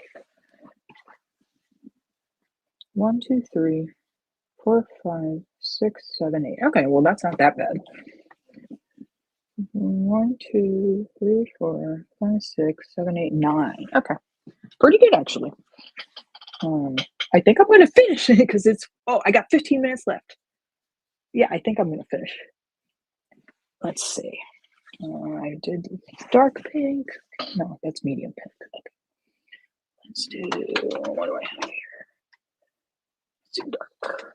1, 2, 3, 4, 5, 6, 7, 8. Okay, well, that's not that bad. 1, 2, 3, 4, 5, 6, 7, 8, 9. Okay, pretty good actually. I think I'm gonna finish it because I got 15 minutes left. Yeah, I think I'm gonna finish. Let's see. I did dark pink. No, that's medium pink. Okay. Let's do, what do I have here? Let's do dark.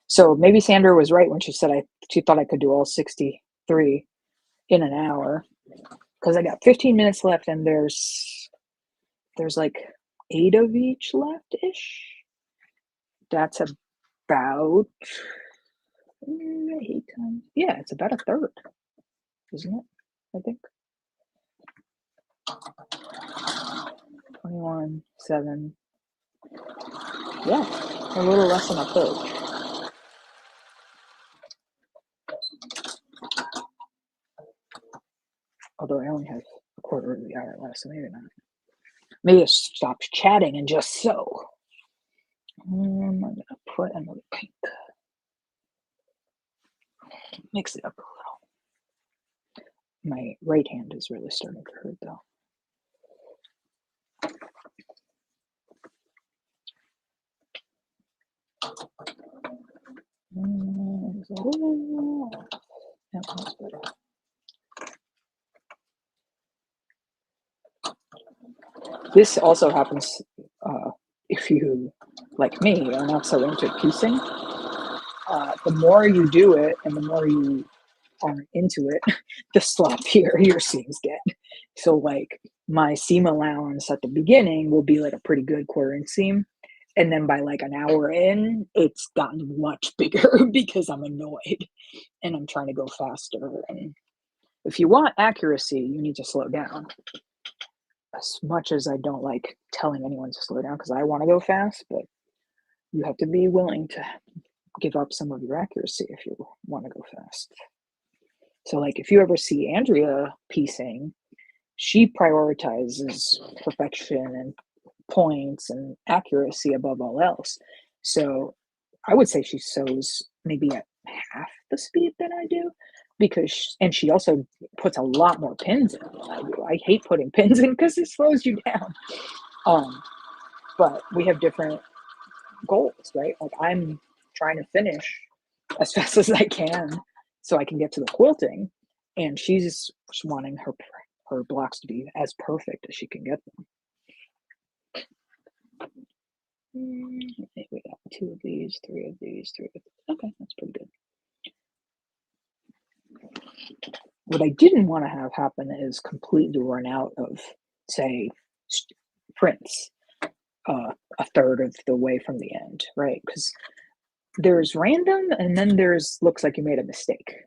So maybe Sandra was right when she said she thought I could do all 63 in an hour, because I got 15 minutes left and there's like 8 of each left-ish. That's about 8 times. Yeah, it's about a third, isn't it? I think. 21, 7. Yeah, a little less than a third. Although I only have a quarter of the hour left, so maybe not. Maybe I stop chatting and just sew. I'm gonna put another pink. Mix it up a little. My right hand is really starting to hurt though. That's better. This also happens if you, like me, are not so into piecing. The more you do it and the more you are into it, the sloppier your seams get. So like my seam allowance at the beginning will be like a pretty good 1/4 inch seam. And then by like an hour in, it's gotten much bigger because I'm annoyed and I'm trying to go faster. And if you want accuracy, you need to slow down. As much as I don't like telling anyone to slow down because I want to go fast, but you have to be willing to give up some of your accuracy if you want to go fast. So like if you ever see Andrea piecing, she prioritizes perfection and points and accuracy above all else. So I would say she sews maybe at half the speed that I do, and she also puts a lot more pins in than I do. I hate putting pins in because it slows you down. But we have different goals, right? Like I'm trying to finish as fast as I can so I can get to the quilting, and she's wanting her her blocks to be as perfect as she can get them. I think we got 2 of these, 3 of these, 3 of these. Okay, that's pretty good. What I didn't want to have happen is completely run out of, say, prints a third of the way from the end, right? Because there's random, and then there's looks like you made a mistake.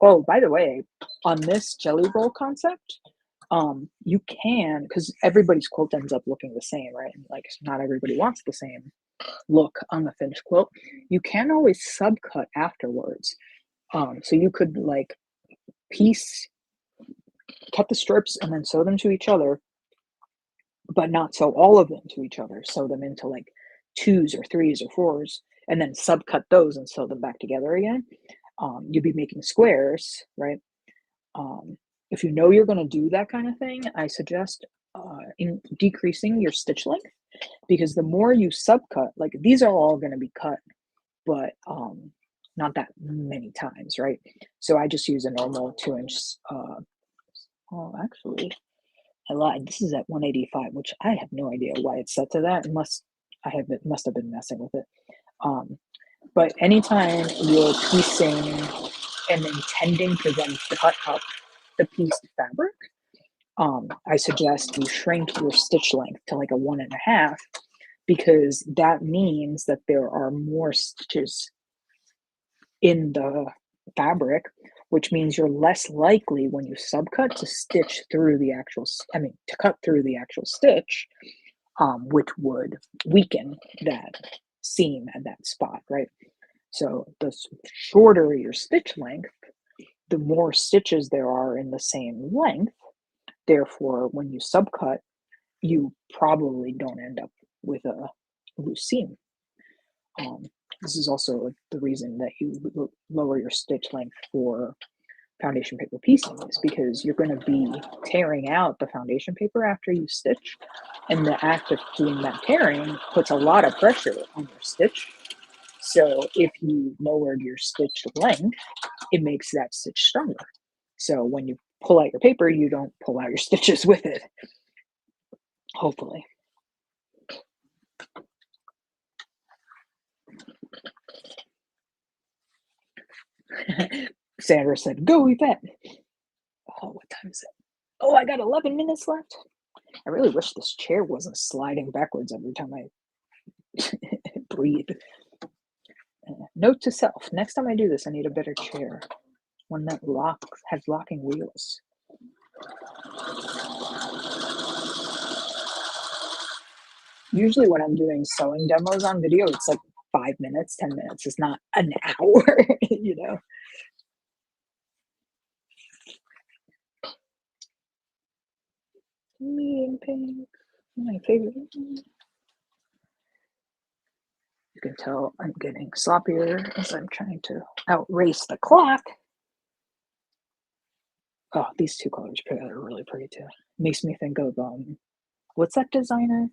Oh, by the way, on this jelly roll concept, you can, because everybody's quilt ends up looking the same, right? And like, not everybody wants the same look on the finished quilt. You can always subcut afterwards. So you could like cut the strips and then sew them to each other, but not sew all of them to each other. Sew them into like 2s or 3s or 4s, and then subcut those and sew them back together again. You'd be making squares, right? If you know you're going to do that kind of thing, I suggest decreasing your stitch length, because the more you subcut, like these are all going to be cut, but not that many times, right? So I just use a normal 2-inch. Oh, actually, I lied. This is at 185, which I have no idea why it's set to that. Must have been messing with it. But anytime you're piecing and intending to then cut up the pieced fabric, I suggest you shrink your stitch length to like a 1.5, because that means that there are more stitches in the fabric, which means you're less likely when you subcut to stitch through the actual, to cut through the actual stitch, which would weaken that seam at that spot, right? So the shorter your stitch length, the more stitches there are in the same length. Therefore, when you subcut, you probably don't end up with a loose seam. This is also the reason that you lower your stitch length for foundation paper piecing, is because you're going to be tearing out the foundation paper after you stitch, and the act of doing that tearing puts a lot of pressure on your stitch. So if you lowered your stitch length, it makes that stitch stronger. So when you pull out your paper, you don't pull out your stitches with it, hopefully. Sandra said, "Go, Ivete." Oh, what time is it? Oh, I got 11 minutes left. I really wish this chair wasn't sliding backwards every time I breathe. Note to self, next time I do this, I need a better chair. One that has locking wheels. Usually when I'm doing sewing demos on video, it's like 5 minutes, 10 minutes. It's not an hour, you know? Medium pink, my favorite. You can tell I'm getting sloppier as I'm trying to outrace the clock. Oh, these two colors are really pretty too. Makes me think of what's that designer?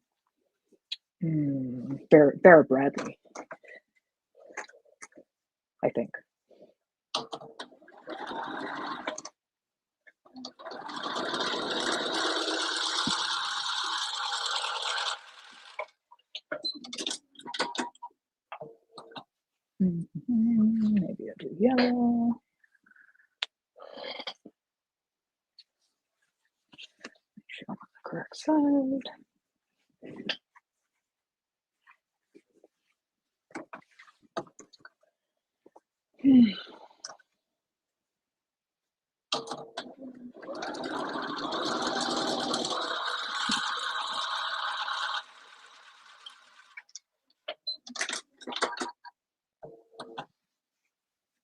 Barrett Bradley, I think. Maybe I'll do yellow. Make sure I'm on the correct side.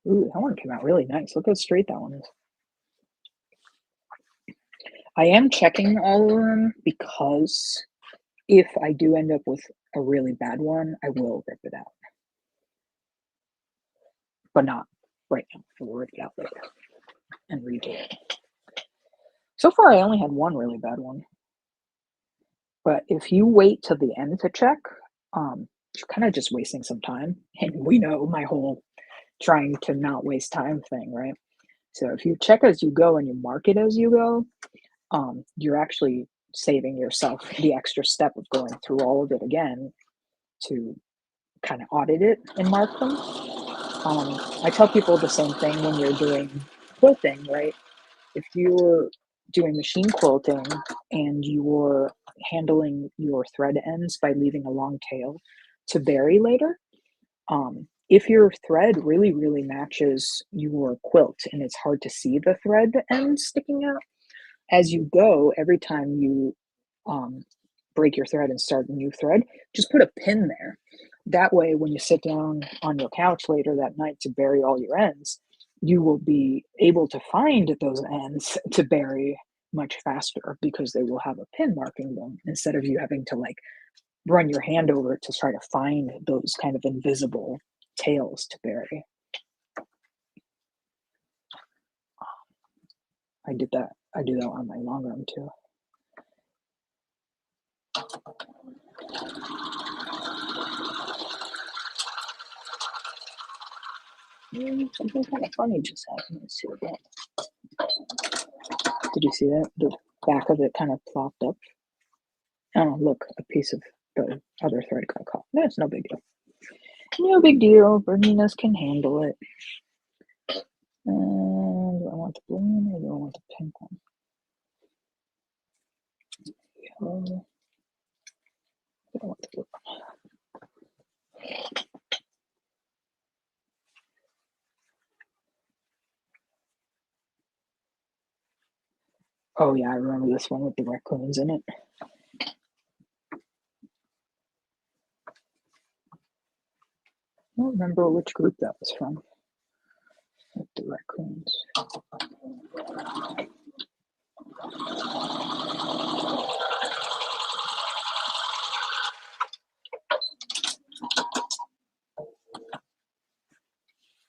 Ooh, that one came out really nice. Look how straight that one is. I am checking all of them, because if I do end up with a really bad one, I will rip it out. But not right now. I will rip it out later and redo it. So far, I only had one really bad one. But if you wait till the end to check, you're kind of just wasting some time. And we know my whole trying to not waste time thing, right? So if you check as you go and you mark it as you go, you're actually saving yourself the extra step of going through all of it again to kind of audit it and mark them. I tell people the same thing when you're doing quilting, right? If you're doing machine quilting and you're handling your thread ends by leaving a long tail to bury later, if your thread really, really matches your quilt and it's hard to see the thread end sticking out, as you go, every time you um, break your thread and start a new thread, just put a pin there. That way, when you sit down on your couch later that night to bury all your ends, you will be able to find those ends to bury much faster because they will have a pin marking them instead of you having to like run your hand over to try to find those kind of invisible tails to bury. I did that. I do that on my long arm too. Something kind of funny just happened. Let's see what that. Did you see that? The back of it kind of plopped up. Oh, look, a piece of the other thread got caught. No, it's no big deal. No big deal. Berninas can handle it. Do I want the blue one or do I want the pink one? Yellow. I don't want the blue one. Oh yeah, I remember this one with the raccoons in it. I don't remember which group that was from. With the raccoons.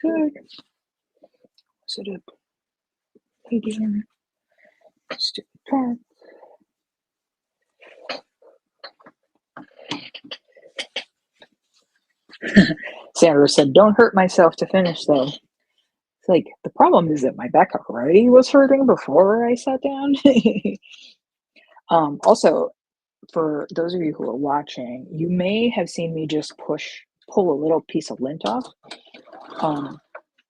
Good. Was it a medium? Stupid part. Sandra said, "Don't hurt myself to finish though." It's like the problem is that my back already was hurting before I sat down. Also, for those of you who are watching, you may have seen me just pull a little piece of lint off.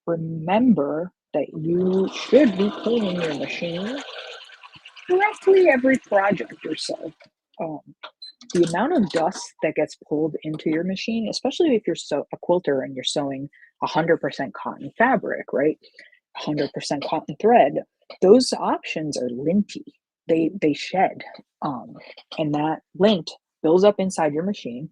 Remember that you should be cleaning your machine roughly every project or so. The amount of dust that gets pulled into your machine, especially if you're a quilter and you're sewing 100% cotton fabric, right? 100% cotton thread, those options are linty. They shed, and that lint builds up inside your machine,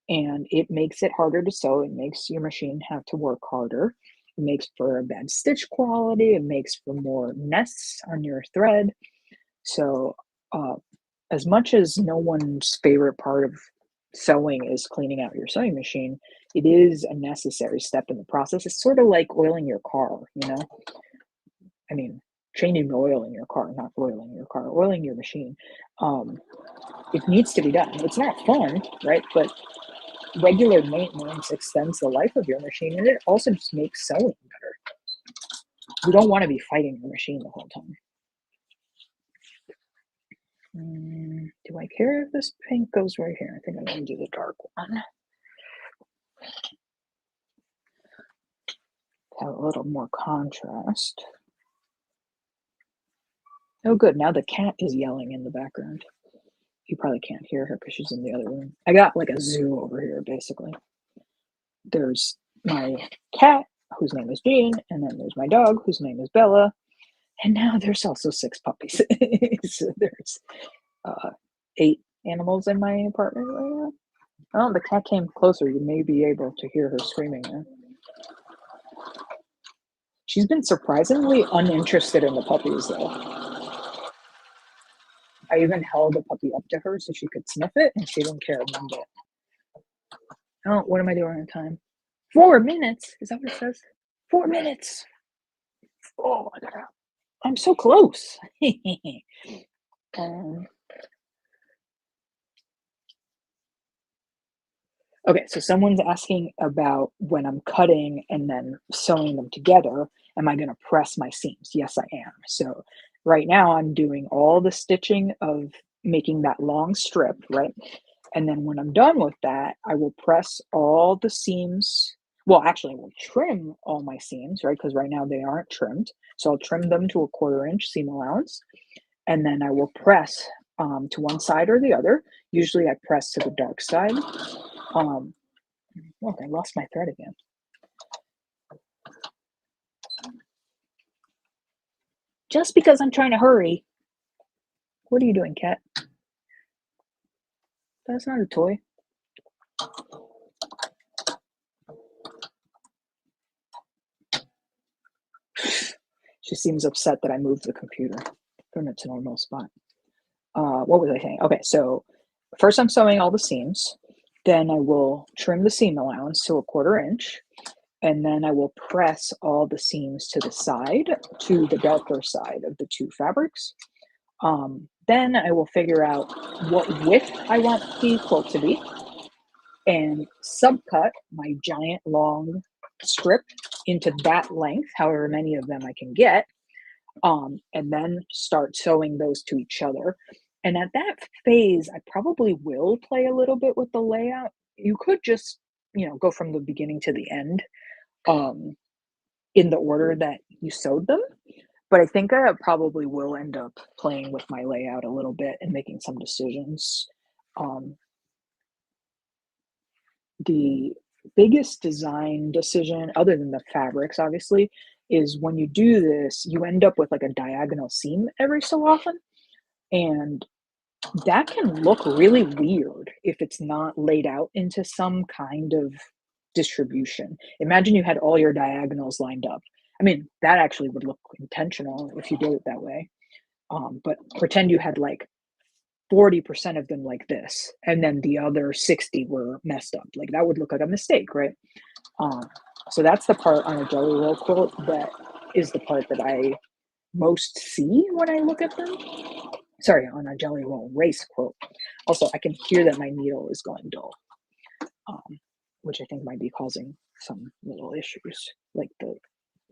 and it makes it harder to sew. It makes your machine have to work harder. It makes for a bad stitch quality. It makes for more nests on your thread. So, as much as no one's favorite part of sewing is cleaning out your sewing machine, it is a necessary step in the process. It's sort of like oiling your car, you know? I mean, changing the oil in your car, not oiling your car, oiling your machine. It needs to be done. It's not fun, right? But regular maintenance extends the life of your machine and it also just makes sewing better. You don't want to be fighting your machine the whole time. Do I care if this pink goes right here? I think I'm going to do the dark one. Have a little more contrast. Oh, good. Now the cat is yelling in the background. You probably can't hear her because she's in the other room. I got like a zoo over here, basically. There's my cat, whose name is Jean, and then there's my dog, whose name is Bella, and now there's also 6 puppies. So there's 8 animals in my apartment right now. Oh, the cat came closer. You may be able to hear her screaming there. She's been surprisingly uninterested in the puppies, though. I even held a puppy up to her so she could sniff it, and she didn't care one bit. Oh, what am I doing on time? 4 minutes? Is that what it says? 4 minutes. Oh, I'm so close. Okay, so someone's asking about when I'm cutting and then sewing them together, am I going to press my seams? Yes, I am. So right now I'm doing all the stitching of making that long strip, right? And then when I'm done with that, I will press all the seams. Well, actually, I will trim all my seams, right? Because right now they aren't trimmed. So I'll trim them to a 1/4 inch seam allowance. And then I will press to one side or the other. Usually I press to the dark side. Um, Look, I lost my thread again. Just because I'm trying to hurry. What are you doing, cat? That's not a toy. She seems upset that I moved the computer from its normal spot. What was I saying? Okay, so first I'm sewing all the seams. Then I will trim the seam allowance to a 1/4 inch. And then I will press all the seams to the side, to the darker side of the two fabrics. Then I will figure out what width I want the quilt to be and subcut my giant long strip into that length, however many of them I can get, and then start sewing those to each other. And at that phase, I probably will play a little bit with the layout. You could just, go from the beginning to the end, um, in the order that you sewed them. But I think I probably will end up playing with my layout a little bit and making some decisions. Um, the biggest design decision, other than the fabrics, obviously, is when you do this, you end up with like a diagonal seam every so often. And that can look really weird if it's not laid out into some kind of distribution. Imagine you had all your diagonals lined up. I mean, that actually would look intentional if you did it that way. But pretend you had like 40% of them like this, and then the other 60 were messed up. Like that would look like a mistake, right? Um, so that's the part on a jelly roll quilt that is the part that I most see when I look at them. Sorry, on a jelly roll race quilt. Also, I can hear that my needle is going dull, um, which I think might be causing some little issues, like the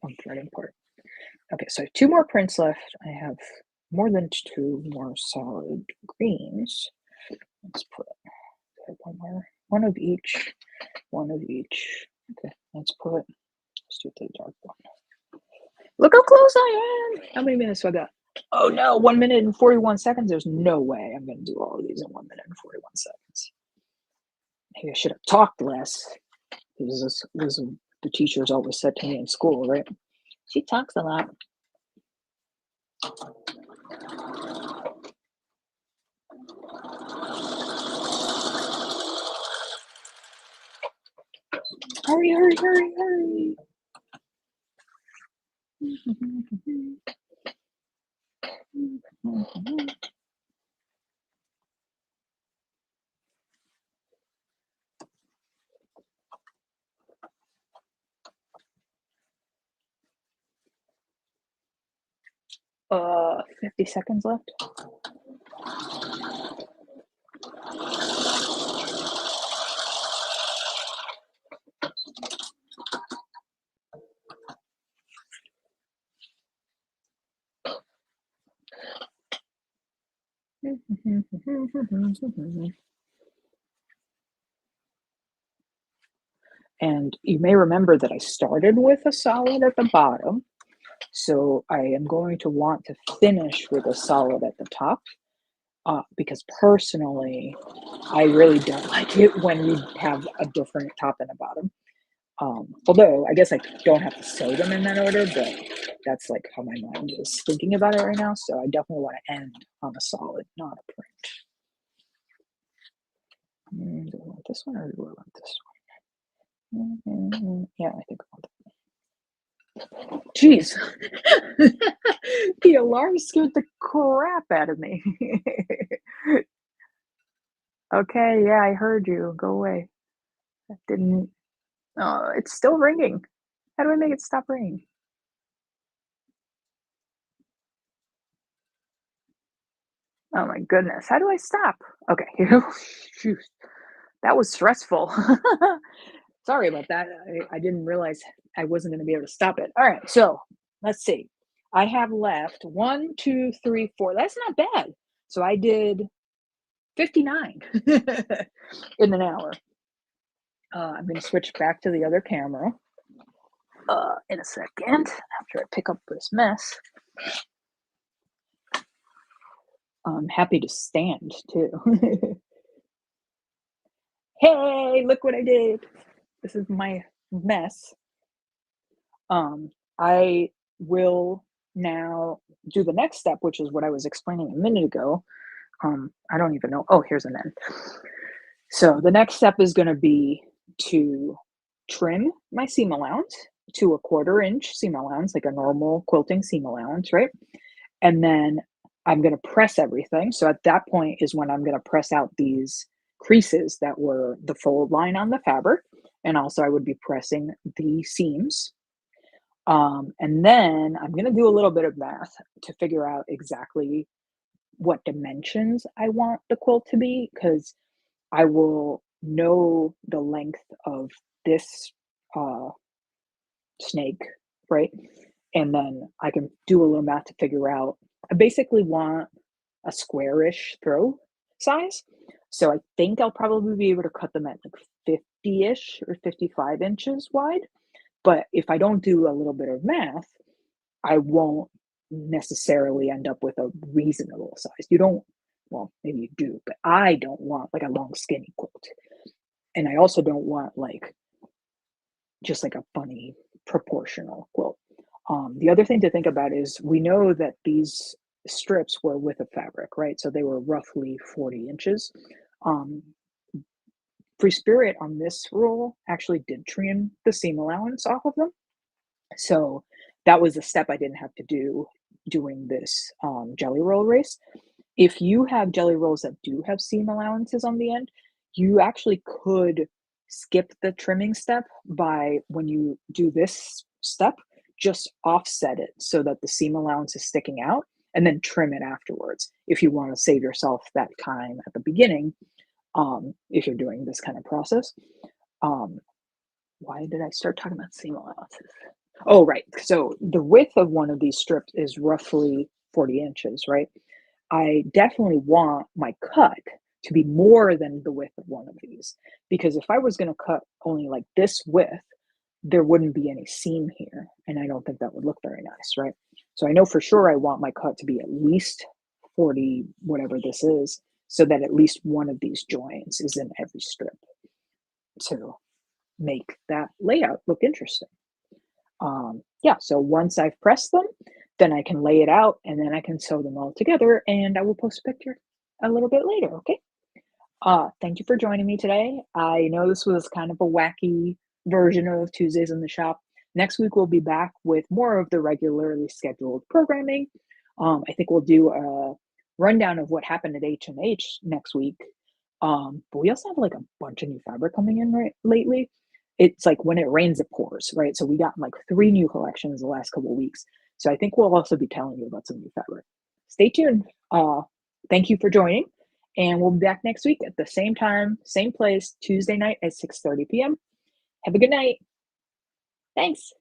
unthreading part. Okay, so I have two more prints left. I have more than two more solid greens. Let's put one more, one of each, one of each. Okay, let's do the dark one. Look how close I am. How many minutes do I got? Oh no, 1 minute and 41 seconds. There's no way I'm going to do all of these in 1 minute and 41 seconds. Maybe I should have talked less. This is the teachers always said to me in school, right? She talks a lot. Hurry, hurry, hurry, hurry. 50 seconds left. And you may remember that I started with a solid at the bottom. So I am going to want to finish with a solid at the top, because personally, I really don't like it when you have a different top and a bottom. Although I guess I don't have to sew them in that order, but that's like how my mind is thinking about it right now. So I definitely want to end on a solid, not a print. Do I want this one or do I want this one? Yeah, I think I want that. Jeez, the alarm scared the crap out of me. Okay, yeah, I heard you. Go away. That didn't. Oh, it's still ringing. How do I make it stop ringing? Oh my goodness. How do I stop? Okay. Phew. That was stressful. Sorry about that. I didn't realize I wasn't going to be able to stop it. All right, so let's see. I have left one, two, three, four. That's not bad. So I did 59 in an hour. I'm going to switch back to the other camera in a second after I pick up this mess. I'm happy to stand too. Hey, look what I did. This is my mess. I will now do the next step, which is what I was explaining a minute ago. I don't even know. Oh, here's an end. So the next step is going to be to trim my seam allowance to a 1/4 inch seam allowance, like a normal quilting seam allowance, right? And then I'm going to press everything. So at that point is when I'm going to press out these creases that were the fold line on the fabric. And also I would be pressing the seams. And then I'm going to do a little bit of math to figure out exactly what dimensions I want the quilt to be, because I will know the length of this uh, snake, right? And then I can do a little math to figure out. I basically want a squarish throw size. So I think I'll probably be able to cut them at like 50-ish or 55 inches wide. But if I don't do a little bit of math, I won't necessarily end up with a reasonable size. You don't, well, maybe you do, but I don't want like a long skinny quilt. And I also don't want like just like a funny proportional quilt. The other thing to think about is we know that these strips were width of fabric, right? So they were roughly 40 inches. Um, Free Spirit on this roll actually did trim the seam allowance off of them. So that was a step I didn't have to do doing this jelly roll race. If you have jelly rolls that do have seam allowances on the end, you actually could skip the trimming step by when you do this step, just offset it so that the seam allowance is sticking out and then trim it afterwards if you want to save yourself that time at the beginning, if you're doing this kind of process. Um, why did I start talking about seam allowances? Oh, right. So the width of one of these strips is roughly 40 inches, right? I definitely want my cut to be more than the width of one of these, because if I was going to cut only like this width, there wouldn't be any seam here, and I don't think that would look very nice, right? So I know for sure I want my cut to be at least 40, whatever this is, so that at least one of these joins is in every strip to make that layout look interesting. Yeah, so once I've pressed them, then I can lay it out and then I can sew them all together, and I will post a picture a little bit later, okay? Thank you for joining me today. I know this was kind of a wacky version of Tuesdays in the Shop. Next week, we'll be back with more of the regularly scheduled programming. I think we'll do a rundown of what happened at H&H next week. But we also have like a bunch of new fabric coming in right lately. It's like when it rains, it pours, right? So we got like 3 new collections the last couple of weeks. So I think we'll also be telling you about some new fabric. Stay tuned. Thank you for joining. And we'll be back next week at the same time, same place, Tuesday night at 6:30 p.m. Have a good night. Thanks.